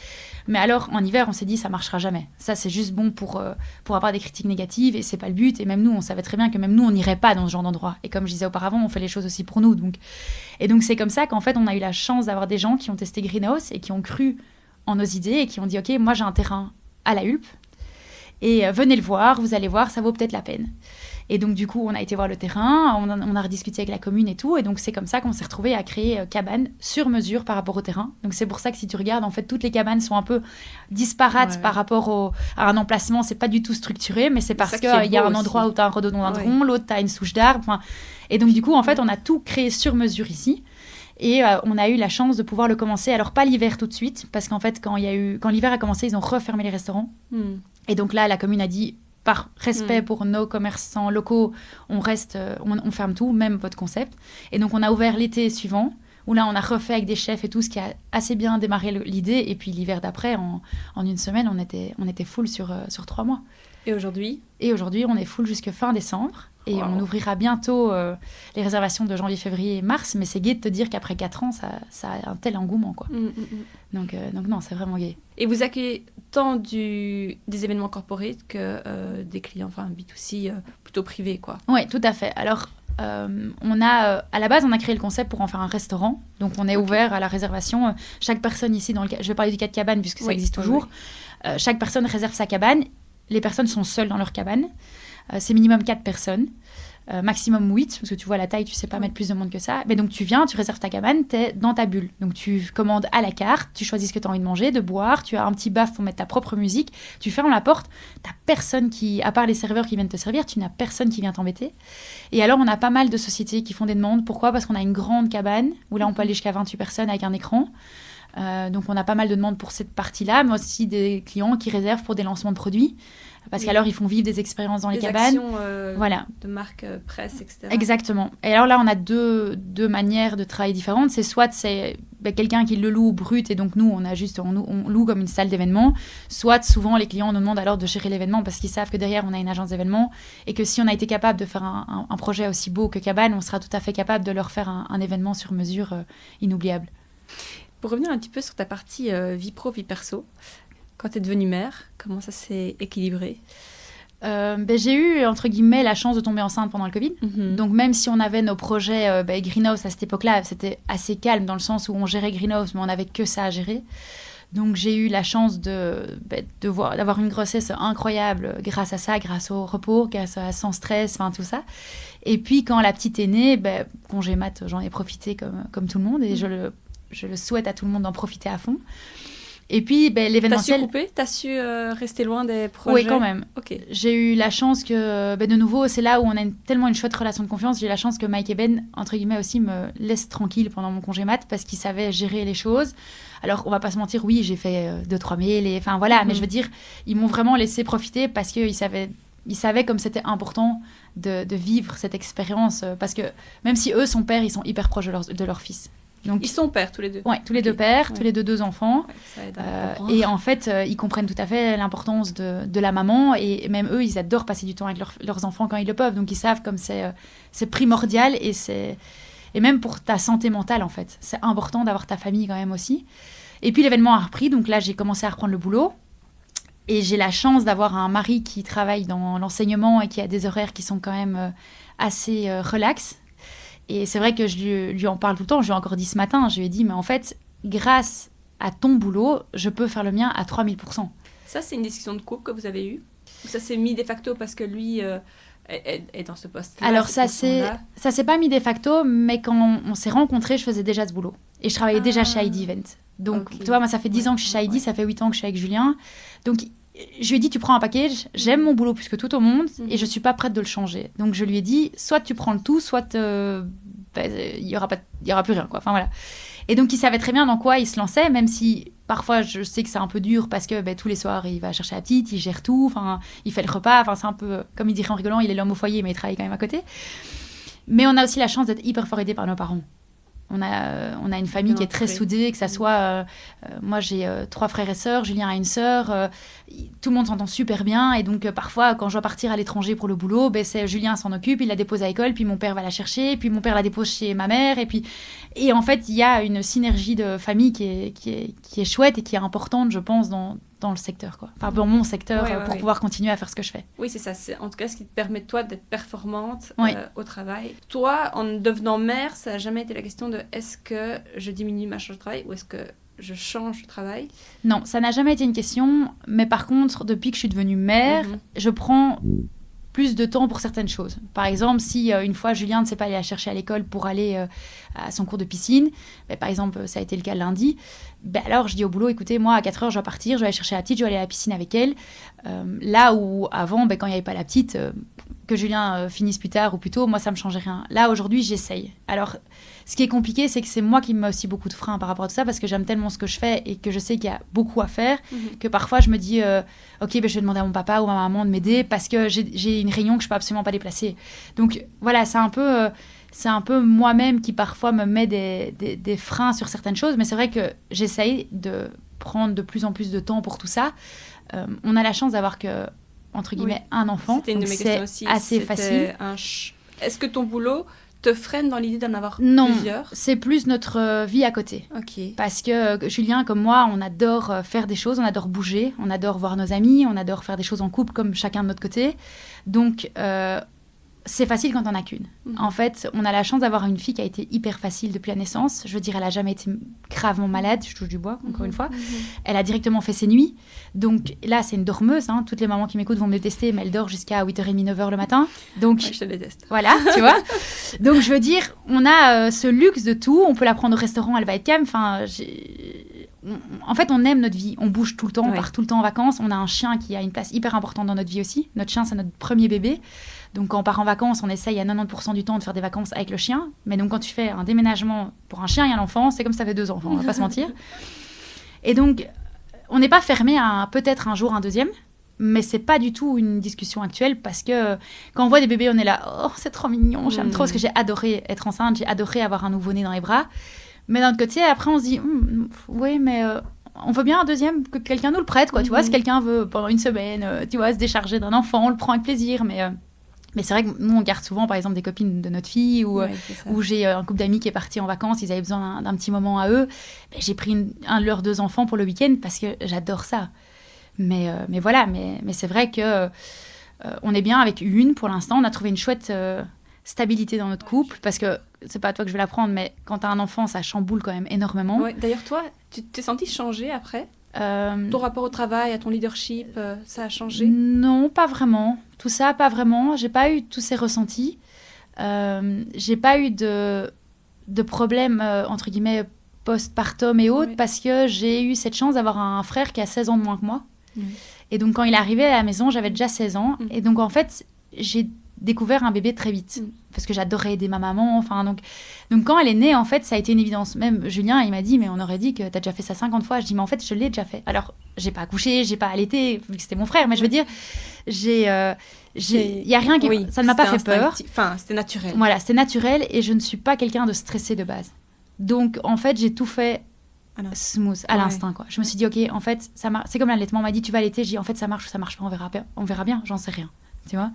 Mais alors, en hiver, on s'est dit, ça ne marchera jamais. Ça, c'est juste bon pour avoir des critiques négatives, et ce n'est pas le but. Et même nous, on savait très bien que même nous, on n'irait pas dans ce genre d'endroit. Et comme je disais auparavant, on fait les choses aussi pour nous. Et donc, c'est comme ça qu'en fait, on a eu la chance d'avoir des gens qui ont testé Greenhouse et qui ont cru en nos idées et qui ont dit, OK, moi, j'ai un terrain à la Hulpe, et venez le voir, vous allez voir, ça vaut peut-être la peine. Et donc, du coup, on a été voir le terrain, on a rediscuté avec la commune et tout. Et donc, c'est comme ça qu'on s'est retrouvés à créer Cabane sur mesure par rapport au terrain. Donc, c'est pour ça que si tu regardes, en fait, toutes les cabanes sont un peu disparates par rapport à un emplacement. C'est pas du tout structuré, mais c'est parce qu'il y a un endroit où tu as un rhododendron, l'autre, tu as une souche d'arbre. Et donc, du coup, en fait, on a tout créé sur mesure ici. Et on a eu la chance de pouvoir le commencer. Alors, pas l'hiver tout de suite, parce qu'en fait, quand l'hiver a commencé, ils ont refermé les restaurants. Et donc là, la commune a dit... Par respect pour nos commerçants locaux, on ferme tout, même votre concept. Et donc, on a ouvert l'été suivant, où là, on a refait avec des chefs et tout, ce qui a assez bien démarré l'idée. Et puis, l'hiver d'après, en une semaine, on était full sur 3 mois. Et aujourd'hui ? Et aujourd'hui, on est full jusque fin décembre. Et on ouvrira bientôt les réservations de janvier, février et mars. Mais c'est gai de te dire qu'après 4 ans, ça a un tel engouement, quoi. Donc non, c'est vraiment gai. Et vous accueillez tant des événements corporate que des clients, enfin B2C, plutôt privés, quoi. Oui, tout à fait. Alors, à la base, on a créé le concept pour en faire un restaurant. Donc, on est ouvert à la réservation. Chaque personne ici, je vais parler du cas de cabane puisque ça existe toujours. Chaque personne réserve sa cabane. Les personnes sont seules dans leur cabane. C'est minimum 4 personnes. Maximum 8, parce que tu vois la taille, tu sais pas mettre plus de monde que ça. Mais donc tu viens, tu réserves ta cabane, t'es dans ta bulle. Donc tu commandes à la carte, tu choisis ce que tu as envie de manger, de boire, tu as un petit baf pour mettre ta propre musique, tu fermes la porte, t'as personne à part les serveurs qui viennent te servir, tu n'as personne qui vient t'embêter. Et alors on a pas mal de sociétés qui font des demandes. Pourquoi ? Parce qu'on a une grande cabane, où là on peut aller jusqu'à 28 personnes avec un écran. Donc on a pas mal de demandes pour cette partie-là, mais aussi des clients qui réservent pour des lancements de produits. Parce qu'alors, ils font vivre des expériences dans les cabanes. Actions de marque presse, etc. Exactement. Et alors là, on a deux manières de travailler différentes. C'est soit c'est quelqu'un qui le loue brut, et donc nous, on loue comme une salle d'événement. Soit, souvent, les clients nous demandent alors de gérer l'événement parce qu'ils savent que derrière, on a une agence d'événements et que si on a été capable de faire un projet aussi beau que Cabane, on sera tout à fait capable de leur faire un événement sur mesure inoubliable. Pour revenir un petit peu sur ta partie vie pro, vie perso, quand tu es devenue mère, comment ça s'est équilibré ? J'ai eu, entre guillemets, la chance de tomber enceinte pendant le Covid. Donc, même si on avait nos projets Greenhouse à cette époque-là, c'était assez calme dans le sens où on gérait Greenhouse, mais on n'avait que ça à gérer. Donc, j'ai eu la chance d'avoir une grossesse incroyable grâce à ça, grâce au repos, grâce à sans stress, enfin tout ça. Et puis, quand la petite est née, congé mat, j'en ai profité comme tout le monde et je le souhaite à tout le monde d'en profiter à fond. Et puis, l'événementiel... T'as su couper? T'as su rester loin des projets? Oui, quand même. Ok. J'ai eu la chance que, de nouveau, c'est là où on a tellement une chouette relation de confiance. J'ai eu la chance que Mike et Ben, entre guillemets aussi, me laissent tranquille pendant mon congé mat parce qu'ils savaient gérer les choses. Alors, on va pas se mentir, oui, j'ai fait 2-3 mails, enfin voilà, mais je veux dire, ils m'ont vraiment laissé profiter parce qu'ils savaient comme c'était important de vivre cette expérience. Parce que même si eux sont pères, ils sont hyper proches de leur fils. Donc, ils sont pères tous les deux? Oui, tous les deux pères, tous les deux enfants. Ouais, ça aide et en fait, ils comprennent tout à fait l'importance de la maman. Et même eux, ils adorent passer du temps avec leurs enfants quand ils le peuvent. Donc, ils savent comme c'est primordial et même pour ta santé mentale, en fait. C'est important d'avoir ta famille quand même aussi. Et puis, l'événement a repris. Donc là, j'ai commencé à reprendre le boulot. Et j'ai la chance d'avoir un mari qui travaille dans l'enseignement et qui a des horaires qui sont quand même assez relax. Et c'est vrai que je lui en parle tout le temps. Je lui ai encore dit ce matin, je lui ai dit, mais en fait, grâce à ton boulot, je peux faire le mien à 3000%. Ça, c'est une discussion de couple que vous avez eue? Ou ça s'est mis de facto parce que lui est dans ce poste-là? Alors, ça s'est pas mis de facto, mais quand on s'est rencontrés, je faisais déjà ce boulot. Et je travaillais déjà chez ID Event. Donc, tu vois, moi, ça fait 10 ans que je suis chez ID, ça fait 8 ans que je suis avec Julien. Donc, je lui ai dit, tu prends un package, j'aime mon boulot plus que tout au monde et je suis pas prête de le changer. Donc, je lui ai dit, soit tu prends le tout, soit il y aura plus rien, quoi. Enfin, voilà. Et donc, il savait très bien dans quoi il se lançait, même si parfois, je sais que c'est un peu dur parce que tous les soirs, il va chercher la petite, il gère tout, enfin, il fait le repas. Enfin, c'est un peu, comme il dirait en rigolant, il est l'homme au foyer, mais il travaille quand même à côté. Mais on a aussi la chance d'être hyper fort aidés par nos parents. On a une famille qui est très soudée, que ça soit... moi, j'ai 3 frères et sœurs, Julien a une sœur. Tout le monde s'entend super bien. Et donc, parfois, quand je dois partir à l'étranger pour le boulot, c'est Julien s'en occupe, il la dépose à l'école, puis mon père va la chercher, puis mon père la dépose chez ma mère. Et en fait, il y a une synergie de famille qui est chouette et qui est importante, je pense, dans le secteur, quoi. Enfin, dans mon secteur, pour pouvoir continuer à faire ce que je fais. Oui, c'est ça. C'est en tout cas ce qui te permet, toi, d'être performante au travail. Toi, en devenant mère, ça n'a jamais été la question de est-ce que je diminue ma charge de travail ou est-ce que je change de travail? Non, ça n'a jamais été une question. Mais par contre, depuis que je suis devenue mère, je prends plus de temps pour certaines choses. Par exemple, si une fois Julien ne sait pas aller la chercher à l'école pour aller à son cours de piscine, par exemple, ça a été le cas lundi, alors je dis au boulot, écoutez, moi à 4h je dois partir, je vais aller chercher la petite, je vais aller à la piscine avec elle. Là où avant, quand il n'y avait pas la petite, que Julien finisse plus tard ou plus tôt, moi ça me changeait rien. Là aujourd'hui, j'essaye. Alors, ce qui est compliqué, c'est que c'est moi qui me mets aussi beaucoup de freins par rapport à tout ça parce que j'aime tellement ce que je fais et que je sais qu'il y a beaucoup à faire que parfois je me dis ok, je vais demander à mon papa ou à ma maman de m'aider parce que j'ai une réunion que je peux absolument pas déplacer. Donc voilà, c'est un peu moi-même qui parfois me met des freins sur certaines choses, mais c'est vrai que j'essaye de prendre de plus en plus de temps pour tout ça. On a la chance d'avoir que, entre guillemets, un enfant. C'était une de mes questions aussi. Assez facile. Est-ce que ton boulot te freine dans l'idée d'en avoir plusieurs? Non, c'est plus notre vie à côté. Okay. Parce que Julien, comme moi, on adore faire des choses, on adore bouger, on adore voir nos amis, on adore faire des choses en couple comme chacun de notre côté. Donc, c'est facile quand on n'a qu'une. En fait, on a la chance d'avoir une fille qui a été hyper facile depuis la naissance. Je veux dire, elle n'a jamais été gravement malade, je touche du bois, encore une fois. Elle a directement fait ses nuits. Donc là, c'est une dormeuse. Hein. Toutes les mamans qui m'écoutent vont me détester, mais elle dort jusqu'à 8h30, 9h le matin. Donc, je te déteste. Voilà, tu vois. Donc, je veux dire, on a ce luxe de tout. On peut la prendre au restaurant, elle va être calme. Enfin, en fait, on aime notre vie. On bouge tout le temps, on part tout le temps en vacances. On a un chien qui a une place hyper importante dans notre vie aussi. Notre chien, c'est notre premier bébé. Donc, quand on part en vacances, on essaye à 90% du temps de faire des vacances avec le chien. Mais donc, quand tu fais un déménagement pour un chien et un enfant, c'est comme si tu avais 2 enfants, on va pas se mentir. Et donc, on n'est pas fermé à peut-être un jour un deuxième, mais c'est pas du tout une discussion actuelle parce que quand on voit des bébés, on est là, oh, c'est trop mignon, j'aime trop, parce que j'ai adoré être enceinte, j'ai adoré avoir un nouveau-né dans les bras. Mais d'un autre côté, après, on se dit, oui, mais... on veut bien un deuxième, que quelqu'un nous le prête, quoi, tu vois, si quelqu'un veut, pendant une semaine, tu vois, se décharger d'un enfant, on le prend avec plaisir, mais c'est vrai que nous, on garde souvent, par exemple, des copines de notre fille ou j'ai un couple d'amis qui est parti en vacances, ils avaient besoin d'un petit moment à eux. J'ai pris un de leurs 2 enfants pour le week-end parce que j'adore ça. Mais voilà, mais c'est vrai que on est bien avec une pour l'instant. On a trouvé une chouette stabilité dans notre couple parce que c'est pas à toi que je vais l'apprendre, mais quand tu as un enfant, ça chamboule quand même énormément. Ouais. D'ailleurs, toi, tu t'es sentie changer après ton rapport au travail, à ton leadership, ça a changé? Non, pas vraiment. Tout ça, pas vraiment. J'ai pas eu tous ces ressentis. J'ai pas eu de problèmes, entre guillemets, postpartum et autres, parce que j'ai eu cette chance d'avoir un frère qui a 16 ans de moins que moi. Et donc, quand il est arrivé à la maison, j'avais déjà 16 ans. Et donc, en fait, j'ai découvert un bébé très vite. Parce que j'adorais aider ma maman. Enfin, donc, quand elle est née, en fait, ça a été une évidence. Même Julien, il m'a dit, mais on aurait dit que t'as déjà fait ça 50 fois. Je dis, mais en fait, je l'ai déjà fait. Alors, j'ai pas accouché, j'ai pas allaité, vu que c'était mon frère. Mais je veux dire, il y a rien qui... Oui, ça ne m'a pas fait peur. Enfin, c'était naturel. Voilà, c'était naturel. Et je ne suis pas quelqu'un de stressé de base. Donc, en fait, j'ai tout fait smooth, à l'instinct, quoi. Je me suis dit, OK, en fait, ça marche. C'est comme l'allaitement. On m'a dit, tu vas allaiter. J'ai dit, en fait, ça marche ou ça marche pas, on verra bien. J'en sais rien, tu vois.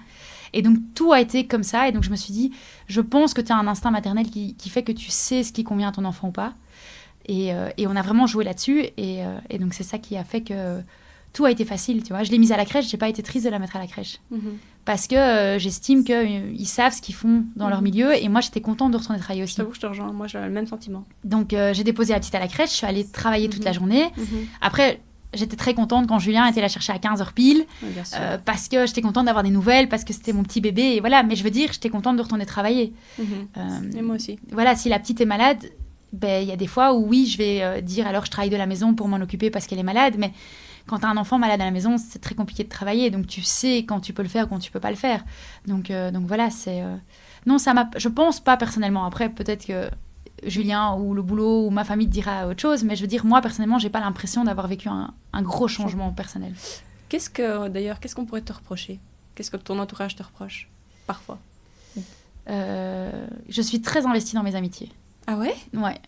Et donc, tout a été comme ça. Et donc, je me suis dit, je pense que tu as un instinct maternel qui fait que tu sais ce qui convient à ton enfant ou pas. Et on a vraiment joué là-dessus. Et donc, c'est ça qui a fait que tout a été facile, tu vois. Je l'ai mise à la crèche. J'ai pas été triste de la mettre à la crèche. Parce que j'estime qu'ils savent ce qu'ils font dans leur milieu. Et moi, j'étais contente de retourner travailler aussi. Je t'avoue, je te rejoins. Moi, j'ai le même sentiment. Donc, j'ai déposé la petite à la crèche. Je suis allée travailler toute la journée. Après... J'étais très contente quand Julien était la chercher à 15h pile, parce que j'étais contente d'avoir des nouvelles, parce que c'était mon petit bébé, et voilà. Mais je veux dire, j'étais contente de retourner travailler. Et moi aussi. Voilà, si la petite est malade, ben, y a des fois où oui, je vais dire alors je travaille de la maison pour m'en occuper parce qu'elle est malade, mais quand tu as un enfant malade à la maison, c'est très compliqué de travailler, donc tu sais quand tu peux le faire, quand tu peux pas le faire. Donc voilà, c'est... Non, je pense pas personnellement. Après, peut-être que Julien ou le boulot ou ma famille te dira autre chose, mais je veux dire, moi personnellement, j'ai pas l'impression d'avoir vécu un gros changement personnel. Qu'est-ce qu'on pourrait te reprocher? Qu'est-ce que ton entourage te reproche parfois? Je suis très investie dans mes amitiés. Ah ouais? Ouais.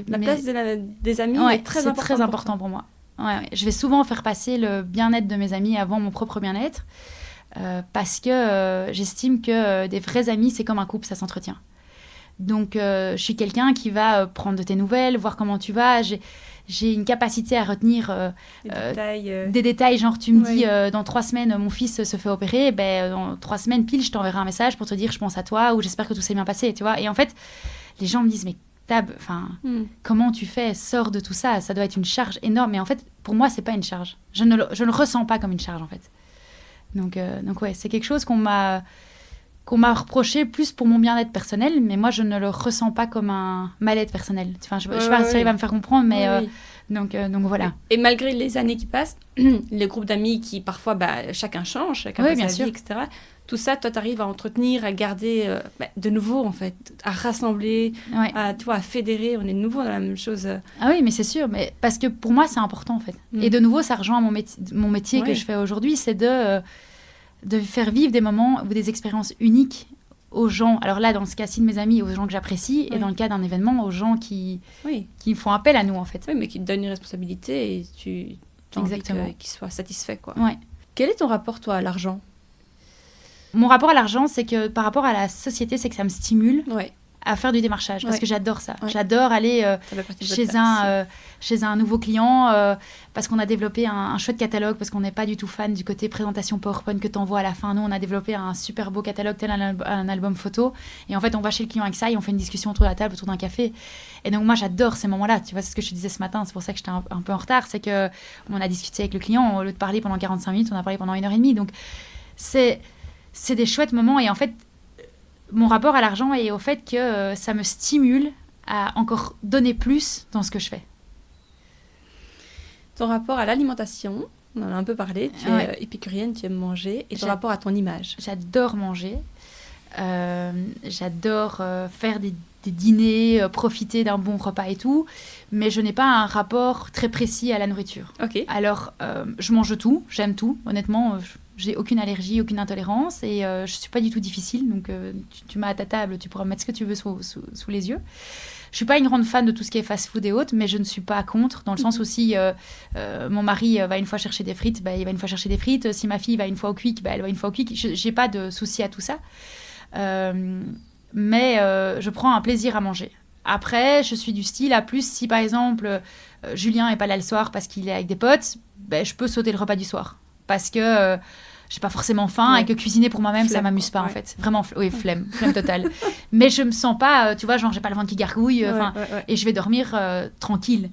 La place des amis est très important pour moi. Ouais. Je vais souvent faire passer le bien-être de mes amis avant mon propre bien-être, parce que j'estime que des vrais amis, c'est comme un couple, ça s'entretient. Donc, je suis quelqu'un qui va prendre de tes nouvelles, voir comment tu vas. J'ai une capacité à retenir des détails. Genre, tu me dis, dans 3 semaines, mon fils se fait opérer. Ben, dans 3 semaines, pile, je t'enverrai un message pour te dire, je pense à toi, ou j'espère que tout s'est bien passé, tu vois. Et en fait, les gens me disent, mais Tab, comment tu fais? Sors de tout ça. Ça doit être une charge énorme. Mais en fait, pour moi, c'est pas une charge. Je ne le ressens pas comme une charge, en fait. Donc ouais, c'est quelque chose qu'on m'a reproché plus pour mon bien-être personnel, mais moi, je ne le ressens pas comme un mal-être personnel. Enfin, je ne sais pas si tu arrives à me faire comprendre, mais donc voilà. Et malgré les années qui passent, les groupes d'amis qui, parfois, chacun change, chacun fait sa vie, etc. Tout ça, toi, tu arrives à entretenir, à garder de nouveau, en fait, à rassembler, à fédérer. On est de nouveau dans la même chose. Ah oui, mais c'est sûr, mais parce que pour moi, c'est important, en fait. Et de nouveau, ça rejoint mon métier que je fais aujourd'hui, c'est de faire vivre des moments ou des expériences uniques aux gens. Alors là, dans ce cas-ci de mes amis, aux gens que j'apprécie, et dans le cas d'un événement, aux gens qui font appel à nous, en fait. Oui, mais qui te donnent une responsabilité et tu as envie qu'ils soient satisfaits, quoi. Ouais. Quel est ton rapport, toi, à l'argent? Mon rapport à l'argent, c'est que par rapport à la société, c'est que ça me stimule à faire du démarchage, parce que j'adore ça. J'adore aller chez un nouveau client, parce qu'on a développé un chouette catalogue, parce qu'on n'est pas du tout fan du côté présentation PowerPoint que tu envoies à la fin. Nous, on a développé un super beau catalogue, tel un album photo, et en fait, on va chez le client avec ça, et on fait une discussion autour de la table, autour d'un café. Et donc, moi, j'adore ces moments-là. Tu vois, c'est ce que je te disais ce matin, c'est pour ça que j'étais un peu en retard, c'est qu'on a discuté avec le client, au lieu de parler pendant 45 minutes, on a parlé pendant 1h30. Donc, c'est des chouettes moments, et en fait, mon rapport à l'argent est au fait que ça me stimule à encore donner plus dans ce que je fais. Ton rapport à l'alimentation, on en a un peu parlé, tu es épicurienne, tu aimes manger, et ton rapport à ton image? J'adore manger, j'adore faire des dîners, profiter d'un bon repas et tout, mais je n'ai pas un rapport très précis à la nourriture. Alors, je mange tout, j'aime tout, honnêtement, j'ai aucune allergie, aucune intolérance, et je suis pas du tout difficile, donc tu m'as à ta table, tu pourras mettre ce que tu veux sous les yeux. Je suis pas une grande fan de tout ce qui est fast-food et autres, mais je ne suis pas contre, dans le sens où si mon mari va une fois chercher des frites, il va une fois chercher des frites. Si ma fille va une fois au Quick, elle va une fois au Quick. J'ai pas de souci à tout ça. Mais je prends un plaisir à manger. Après, je suis du style à plus, si par exemple, Julien n'est pas là le soir parce qu'il est avec des potes, je peux sauter le repas du soir. Parce que j'ai pas forcément faim et que cuisiner pour moi-même, ça m'amuse pas en fait. Vraiment, flemme totale. Mais je me sens pas, tu vois, genre j'ai pas le ventre qui gargouille, et je vais dormir tranquille.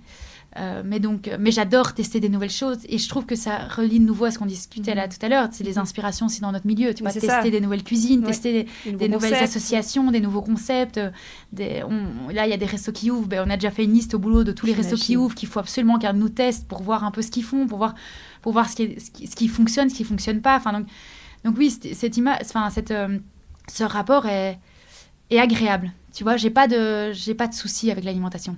Mais j'adore tester des nouvelles choses et je trouve que ça relie de nouveau à ce qu'on discutait là tout à l'heure. C'est les inspirations aussi dans notre milieu. Tu vois, tester des nouvelles cuisines, tester des nouvelles associations, des nouveaux concepts. Là, il y a des restos qui ouvrent. On a déjà fait une liste au boulot de tous les restos qui ouvrent qu'il faut absolument qu'un de nous teste pour voir un peu ce qu'ils font, pour voir ce qui fonctionne, ce qui fonctionne pas. Donc oui, ce rapport est agréable. Tu vois, j'ai pas de soucis avec l'alimentation.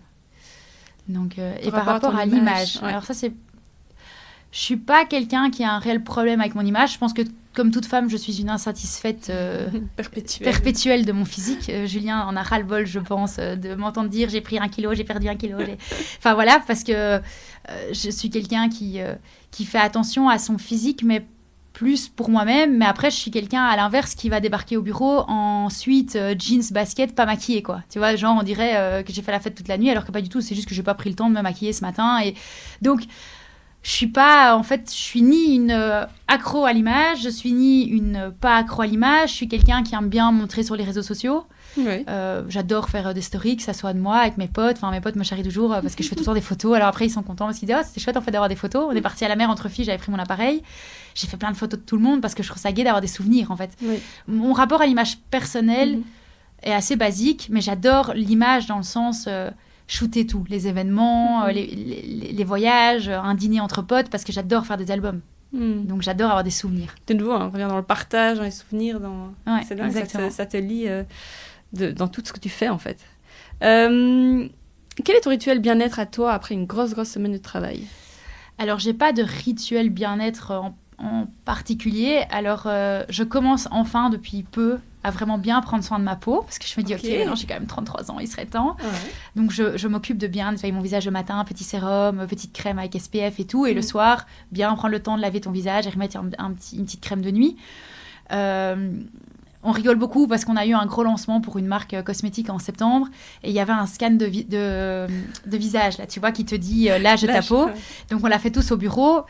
Donc, et par rapport à l'image, alors ça c'est... Je suis pas quelqu'un qui a un réel problème avec mon image. Je pense que comme toute femme, je suis une insatisfaite perpétuelle de mon physique. Julien en a ras-le-bol, je pense, de m'entendre dire j'ai pris 1 kilo, j'ai perdu 1 kilo. Enfin voilà, parce que je suis quelqu'un qui fait attention à son physique, mais plus pour moi-même. Mais après, je suis quelqu'un à l'inverse qui va débarquer au bureau en suite jeans, basket, pas maquillée, quoi. Tu vois, genre on dirait que j'ai fait la fête toute la nuit, alors que pas du tout. C'est juste que j'ai pas pris le temps de me maquiller ce matin. Et donc, je suis ni une accro à l'image, je suis ni une pas accro à l'image. Je suis quelqu'un qui aime bien montrer sur les réseaux sociaux. Oui. J'adore faire des stories, que ça soit de moi, avec mes potes. Enfin, mes potes me charrient toujours parce que je fais tout le temps des photos. Alors après, ils sont contents parce qu'ils disent « Oh, c'était chouette en fait d'avoir des photos. » On est parti à la mer entre filles, j'avais pris mon appareil. J'ai fait plein de photos de tout le monde parce que je trouve ça gai d'avoir des souvenirs, en fait. Oui. Mon rapport à l'image personnelle est assez basique, mais j'adore l'image dans le sens... shooter tout, les événements, les voyages, un dîner entre potes, parce que j'adore faire des albums. Donc j'adore avoir des souvenirs. De nouveau, on revient dans le partage, dans les souvenirs, c'est dingue, ça te lie dans tout ce que tu fais en fait. Quel est ton rituel bien-être à toi après une grosse semaine de travail ? Alors j'ai pas de rituel bien-être en particulier. Alors je commence enfin depuis peu à vraiment bien prendre soin de ma peau, parce que je me dis, ok, non, j'ai quand même 33 ans, il serait temps. Ouais. Donc, je m'occupe de bien nettoyer mon visage le matin, petit sérum, petite crème avec SPF et tout, et le soir, bien prendre le temps de laver ton visage et remettre une petite crème de nuit. On rigole beaucoup parce qu'on a eu un gros lancement pour une marque cosmétique en septembre, et il y avait un scan de visage, là, tu vois, qui te dit l'âge de ta peau. Ouais. Donc, on l'a fait tous au bureau.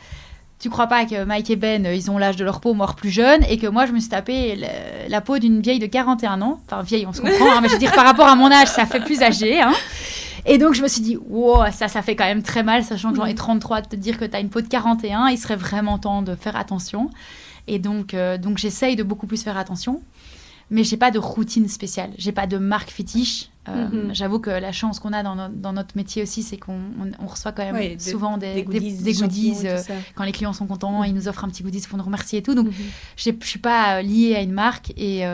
Tu crois pas que Mike et Ben, ils ont l'âge de leur peau, voire plus jeune, et que moi, je me suis tapé la peau d'une vieille de 41 ans. Enfin, vieille, on se comprend, mais je veux dire, par rapport à mon âge, ça fait plus âgé. Hein. Et donc, je me suis dit, wow, ça fait quand même très mal, sachant que j'en ai 33, de te dire que tu as une peau de 41, il serait vraiment temps de faire attention. Et donc j'essaye de beaucoup plus faire attention. Mais j'ai pas de routine spéciale, j'ai pas de marque fétiche. J'avoue que la chance qu'on a dans notre métier aussi, c'est qu'on reçoit quand même souvent des goodies quand les clients sont contents, ils nous offrent un petit goodies pour nous remercier et tout. Donc, je suis pas liée à une marque et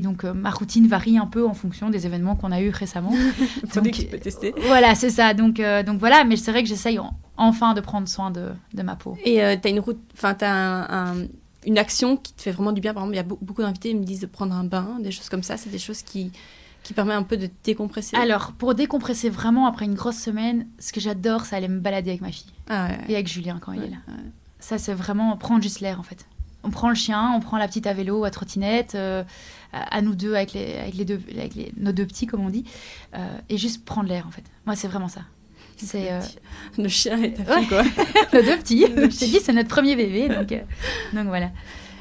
donc ma routine varie un peu en fonction des événements qu'on a eu récemment. Donc, tu peux tester. Voilà, c'est ça. Donc voilà, mais c'est vrai que j'essaye enfin de prendre soin de ma peau. Et t'as une action qui te fait vraiment du bien. Par exemple, il y a beaucoup d'invités qui me disent de prendre un bain, des choses comme ça. C'est des choses qui permettent un peu de décompresser. Alors, pour décompresser vraiment après une grosse semaine, ce que j'adore, c'est aller me balader avec ma fille. Et avec Julien quand il est là. Ouais. Ça, c'est vraiment prendre juste l'air, en fait. On prend le chien, on prend la petite à vélo, à trottinette, à nous deux, avec nos deux petits, comme on dit, et juste prendre l'air, en fait. Moi, c'est vraiment ça. C'est le chien et ta fille, quoi. Nos deux petits. Je t'ai dit, c'est notre premier bébé, donc voilà.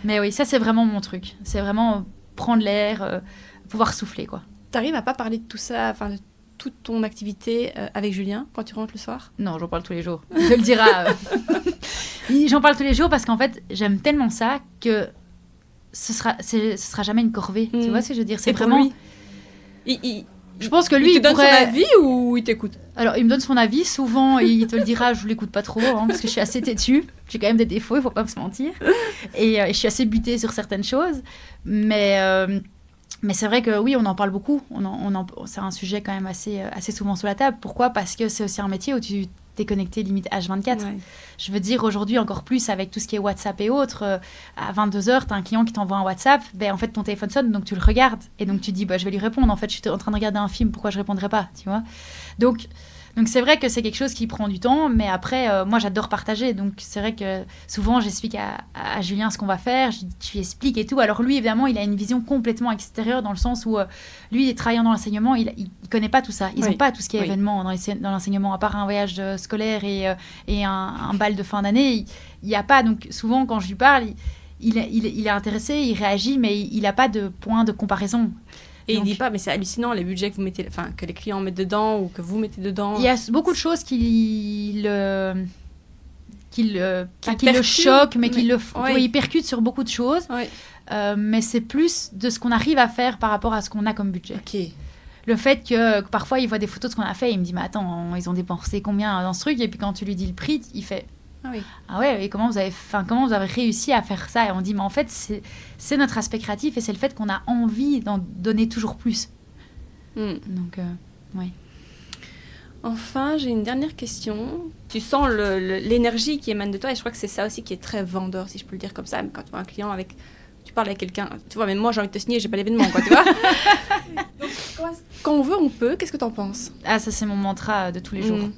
Mais oui, ça, c'est vraiment mon truc. C'est vraiment prendre l'air, pouvoir souffler, quoi. T'arrives à pas parler de tout ça, de toute ton activité avec Julien quand tu rentres le soir ? Non, j'en parle tous les jours. Je le dirai. J'en parle tous les jours parce qu'en fait, j'aime tellement ça que ce sera jamais une corvée. Tu vois ce que je veux dire ? C'est vraiment... Je pense que lui, il te donne son avis ou il t'écoute ? Alors, il me donne son avis. Souvent, il te le dira, je ne l'écoute pas trop, parce que je suis assez têtue. J'ai quand même des défauts, il ne faut pas se mentir. Et je suis assez butée sur certaines choses. Mais c'est vrai que oui, on en parle beaucoup. C'est un sujet quand même assez souvent sur la table. Pourquoi ? Parce que c'est aussi un métier où tu t'es connecté limite H24. Ouais. Je veux dire, aujourd'hui, encore plus avec tout ce qui est WhatsApp et autres, à 22h, tu as un client qui t'envoie un WhatsApp, en fait, ton téléphone sonne, donc tu le regardes. Et donc, tu dis, je vais lui répondre. En fait, je suis en train de regarder un film, pourquoi je ne répondrais pas, tu vois ? Donc, c'est vrai que c'est quelque chose qui prend du temps, mais après, moi, j'adore partager. Donc, c'est vrai que souvent, j'explique à Julien ce qu'on va faire, je lui explique et tout. Alors, lui, évidemment, il a une vision complètement extérieure dans le sens où, lui, travaillant dans l'enseignement, il ne connaît pas tout ça. Ils n'ont pas tout ce qui est événement dans l'enseignement, à part un voyage scolaire et un bal de fin d'année. Il n'y a pas. Donc, souvent, quand je lui parle, il est intéressé, il réagit, mais il n'a pas de point de comparaison. Et Donc, il dit pas, mais c'est hallucinant les budgets que vous mettez, enfin que les clients mettent dedans ou que vous mettez dedans. il y a beaucoup de choses qui le percute, choquent, mais qui mais- le oui. oui, il percute sur beaucoup de choses. Oui. Mais c'est plus de ce qu'on arrive à faire par rapport à ce qu'on a comme budget. Ok. Le fait que parfois il voit des photos de ce qu'on a fait, il me dit mais attends, ils ont dépensé combien dans ce truc, et puis quand tu lui dis le prix, il fait Ah oui. ah ouais, et comment vous avez réussi à faire ça? Et on dit mais en fait c'est notre aspect créatif, et c'est le fait qu'on a envie d'en donner toujours plus. Hmm. Donc oui. Enfin, j'ai une dernière question. Tu sens l'énergie qui émane de toi, et je crois que c'est ça aussi qui est très vendeur, si je peux le dire comme ça. Quand tu vois un client avec, tu parles avec quelqu'un, tu vois, même moi j'ai envie de te signer, j'ai pas l'événement, quoi, tu vois. Donc, quand on veut, on peut. Qu'est-ce que t'en penses? Ah, ça c'est mon mantra de tous les jours. Hmm.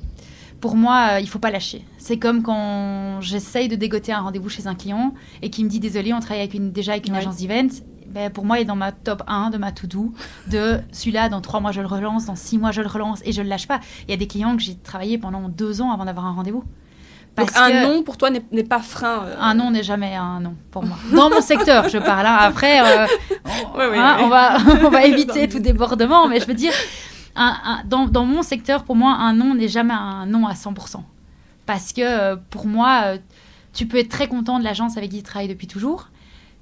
Pour moi, il faut pas lâcher. C'est comme quand j'essaye de dégoter un rendez-vous chez un client et qu'il me dit désolé, on travaille déjà avec une Ouais. agence d'event. Ben, pour moi, il est dans ma top 1 de ma to-do, de celui-là, dans 3 mois je le relance, dans 6 mois je le relance, et je le lâche pas. Il y a des clients que j'ai travaillé pendant 2 ans avant d'avoir un rendez-vous. Donc un non pour toi n'est pas frein. Un non n'est jamais un non pour moi. Dans mon secteur, je parle. Hein. Après, Ouais. on va éviter tout débordement, mais je veux dire, dans mon secteur, pour moi, un non n'est jamais un non à 100%. Parce que pour moi, tu peux être très content de l'agence avec qui tu travailles depuis toujours,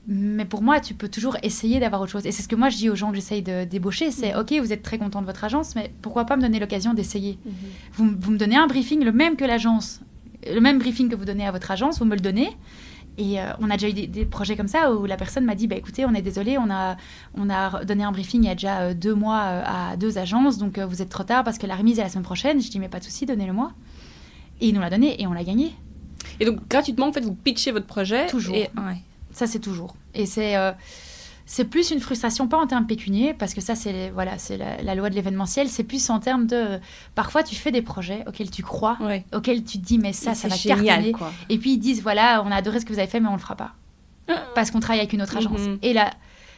mais pour moi, tu peux toujours essayer d'avoir autre chose. Et c'est ce que moi, je dis aux gens que j'essaye de débaucher, c'est OK, vous êtes très content de votre agence, mais pourquoi pas me donner l'occasion d'essayer? Vous me donnez un briefing, le même que l'agence, le même briefing que vous donnez à votre agence, vous me le donnez. Et on a déjà eu des projets comme ça où la personne m'a dit bah, écoutez, on est désolé, on a donné un briefing il y a déjà 2 mois à 2 agences, donc vous êtes trop tard parce que la remise est la semaine prochaine. Je dis mais pas de souci, donnez-le-moi. Et ils nous l'a donné et on l'a gagné. Et donc gratuitement, en fait, vous pitchez votre projet. Toujours. Et, ouais. Ça, c'est toujours. Et c'est plus une frustration, pas en termes pécuniaires, parce que ça, c'est la loi de l'événementiel. C'est plus en termes de... Parfois, tu fais des projets auxquels tu crois, Ouais. auxquels tu te dis, mais ça C'est va génial, cartonner. quoi. Et puis, ils disent, voilà, on a adoré ce que vous avez fait, mais on le fera pas. Parce qu'on travaille avec une autre agence. Mhm. Et là,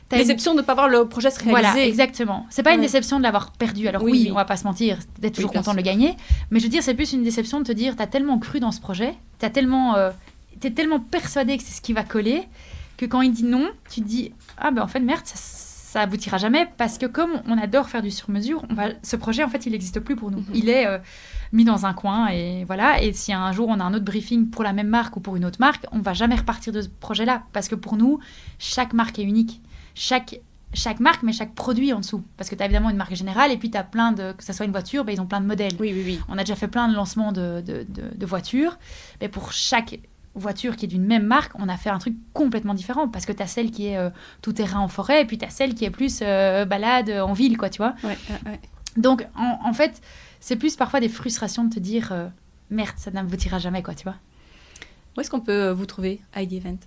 t'as une- Déception de ne pas voir le projet se réaliser. Voilà, exactement. C'est pas une Ouais. déception de l'avoir perdu. Alors Oui, oui, oui. on va pas se mentir, d'être toujours bien content de le sûr. gagner. Mais je veux dire, c'est plus une déception de te dire, t'as tellement cru dans ce projet, t'es tellement persuadé que c'est ce qui va coller, que quand il dit non, tu te dis, ah ben en fait, merde, ça aboutira jamais, parce que comme on adore faire du sur-mesure, ce projet, en fait, il n'existe plus pour nous. Mhm. Il est mis dans un coin, et voilà. Et si un jour on a un autre briefing pour la même marque ou pour une autre marque, on va jamais repartir de ce projet-là, parce que pour nous, chaque marque est unique. Chaque marque, mais chaque produit en dessous. Parce que tu as évidemment une marque générale, et puis tu as plein de... Que ça soit une voiture, ben, ils ont plein de modèles. Oui. On a déjà fait plein de lancements de voitures. Mais pour chaque voiture qui est d'une même marque, on a fait un truc complètement différent. Parce que tu as celle qui est tout terrain en forêt, et puis tu as celle qui est plus balade en ville, quoi, tu vois. Ouais. Donc, en fait, c'est plus parfois des frustrations de te dire merde, ça n'aboutira jamais, quoi, tu vois. Où est-ce qu'on peut vous trouver, ID Event?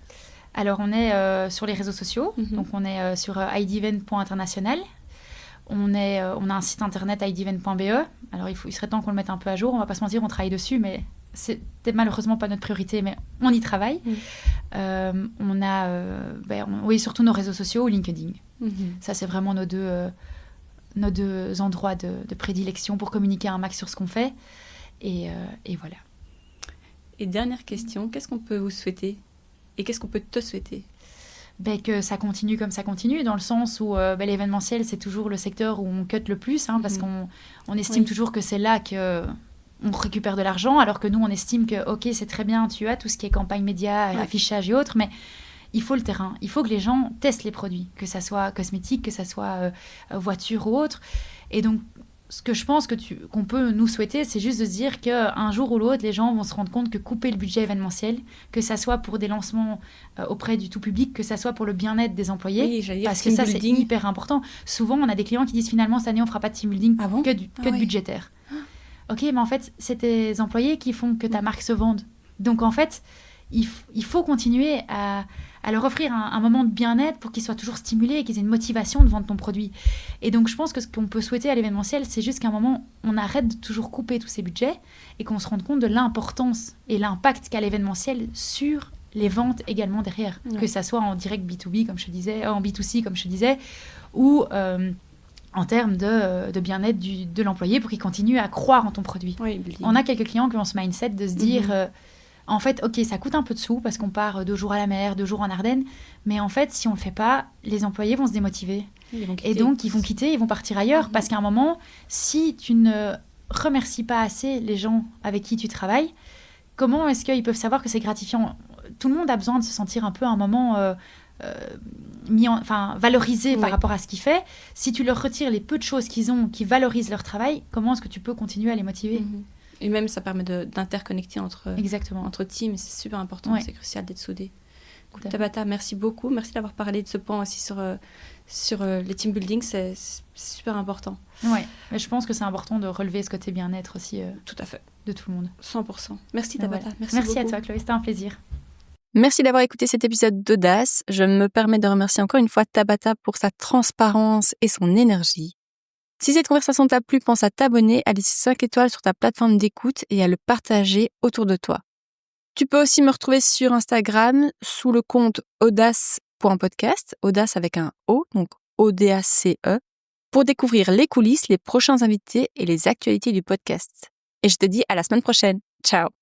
Alors, on est sur les réseaux sociaux. Mhm. Donc, on est sur idevent.international. On a un site internet idevent.be. Alors, il serait temps qu'on le mette un peu à jour. On va pas se mentir, on travaille dessus, mais c'était malheureusement pas notre priorité, mais on y travaille. On a oui, surtout nos réseaux sociaux ou LinkedIn. Ça, c'est vraiment nos deux endroits de prédilection pour communiquer un max sur ce qu'on fait. Et voilà. Et dernière question, qu'est-ce qu'on peut vous souhaiter? Et qu'est-ce qu'on peut te souhaiter? Que ça continue comme ça continue, dans le sens où l'événementiel, c'est toujours le secteur où on cut le plus, hein, parce qu'on estime toujours que c'est là qu'on récupère de l'argent, alors que nous, on estime que, ok, c'est très bien, tu as tout ce qui est campagne média, affichage et autres, mais il faut le terrain. Il faut que les gens testent les produits, que ça soit cosmétique, que ça soit voiture ou autre. Et donc, ce que je pense qu'on peut nous souhaiter, c'est juste de se dire qu'un jour ou l'autre, les gens vont se rendre compte que couper le budget événementiel, que ça soit pour des lancements auprès du tout public, que ça soit pour le bien-être des employés, Oui, j'allais dire parce que team ça, c'est building. hyper important. Souvent, on a des clients qui disent finalement, cette année, on fera pas de team building, Ah bon? que de oui. budgétaire. Ok, mais en fait, c'est tes employés qui font que ta marque se vende. Donc, en fait, il faut continuer à leur offrir un moment de bien-être pour qu'ils soient toujours stimulés et qu'ils aient une motivation de vendre ton produit. Et donc, je pense que ce qu'on peut souhaiter à l'événementiel, c'est juste qu'à un moment, on arrête de toujours couper tous ces budgets et qu'on se rende compte de l'importance et l'impact qu'a l'événementiel sur les ventes également derrière. Ouais. Que ça soit en direct B2B, comme je disais, en B2C, comme je disais, ou en termes de bien-être de l'employé pour qu'il continue à croire en ton produit. Oui, building. On a quelques clients qui ont ce mindset de se dire En fait, ok, ça coûte un peu de sous parce qu'on part 2 jours à la mer, 2 jours en Ardennes. Mais en fait, si on le fait pas, les employés vont se démotiver. Et donc, ils vont quitter, ils vont partir ailleurs. Parce qu'à un moment, si tu ne remercies pas assez les gens avec qui tu travailles, comment est-ce qu'ils peuvent savoir que c'est gratifiant ? Tout le monde a besoin de se sentir un peu à un moment valorisé par rapport à ce qu'il fait. Si tu leur retires les peu de choses qu'ils ont qui valorisent leur travail, comment est-ce que tu peux continuer à les motiver ? Et même, ça permet d'interconnecter entre teams. Et c'est super important, c'est crucial d'être soudés. Tabata, merci beaucoup. Merci d'avoir parlé de ce point aussi sur les team building. C'est super important. Oui, mais je pense que c'est important de relever ce côté bien-être aussi. Tout à fait. De tout le monde. 100%. Merci Tabata. Voilà. Merci à toi, Chloé. C'était un plaisir. Merci d'avoir écouté cet épisode d'Audace. Je me permets de remercier encore une fois Tabata pour sa transparence et son énergie. Si cette conversation t'a plu, pense à t'abonner, à laisser 5 étoiles sur ta plateforme d'écoute et à le partager autour de toi. Tu peux aussi me retrouver sur Instagram sous le compte audace.podcast, audace avec un O, donc O-D-A-C-E, pour découvrir les coulisses, les prochains invités et les actualités du podcast. Et je te dis à la semaine prochaine. Ciao!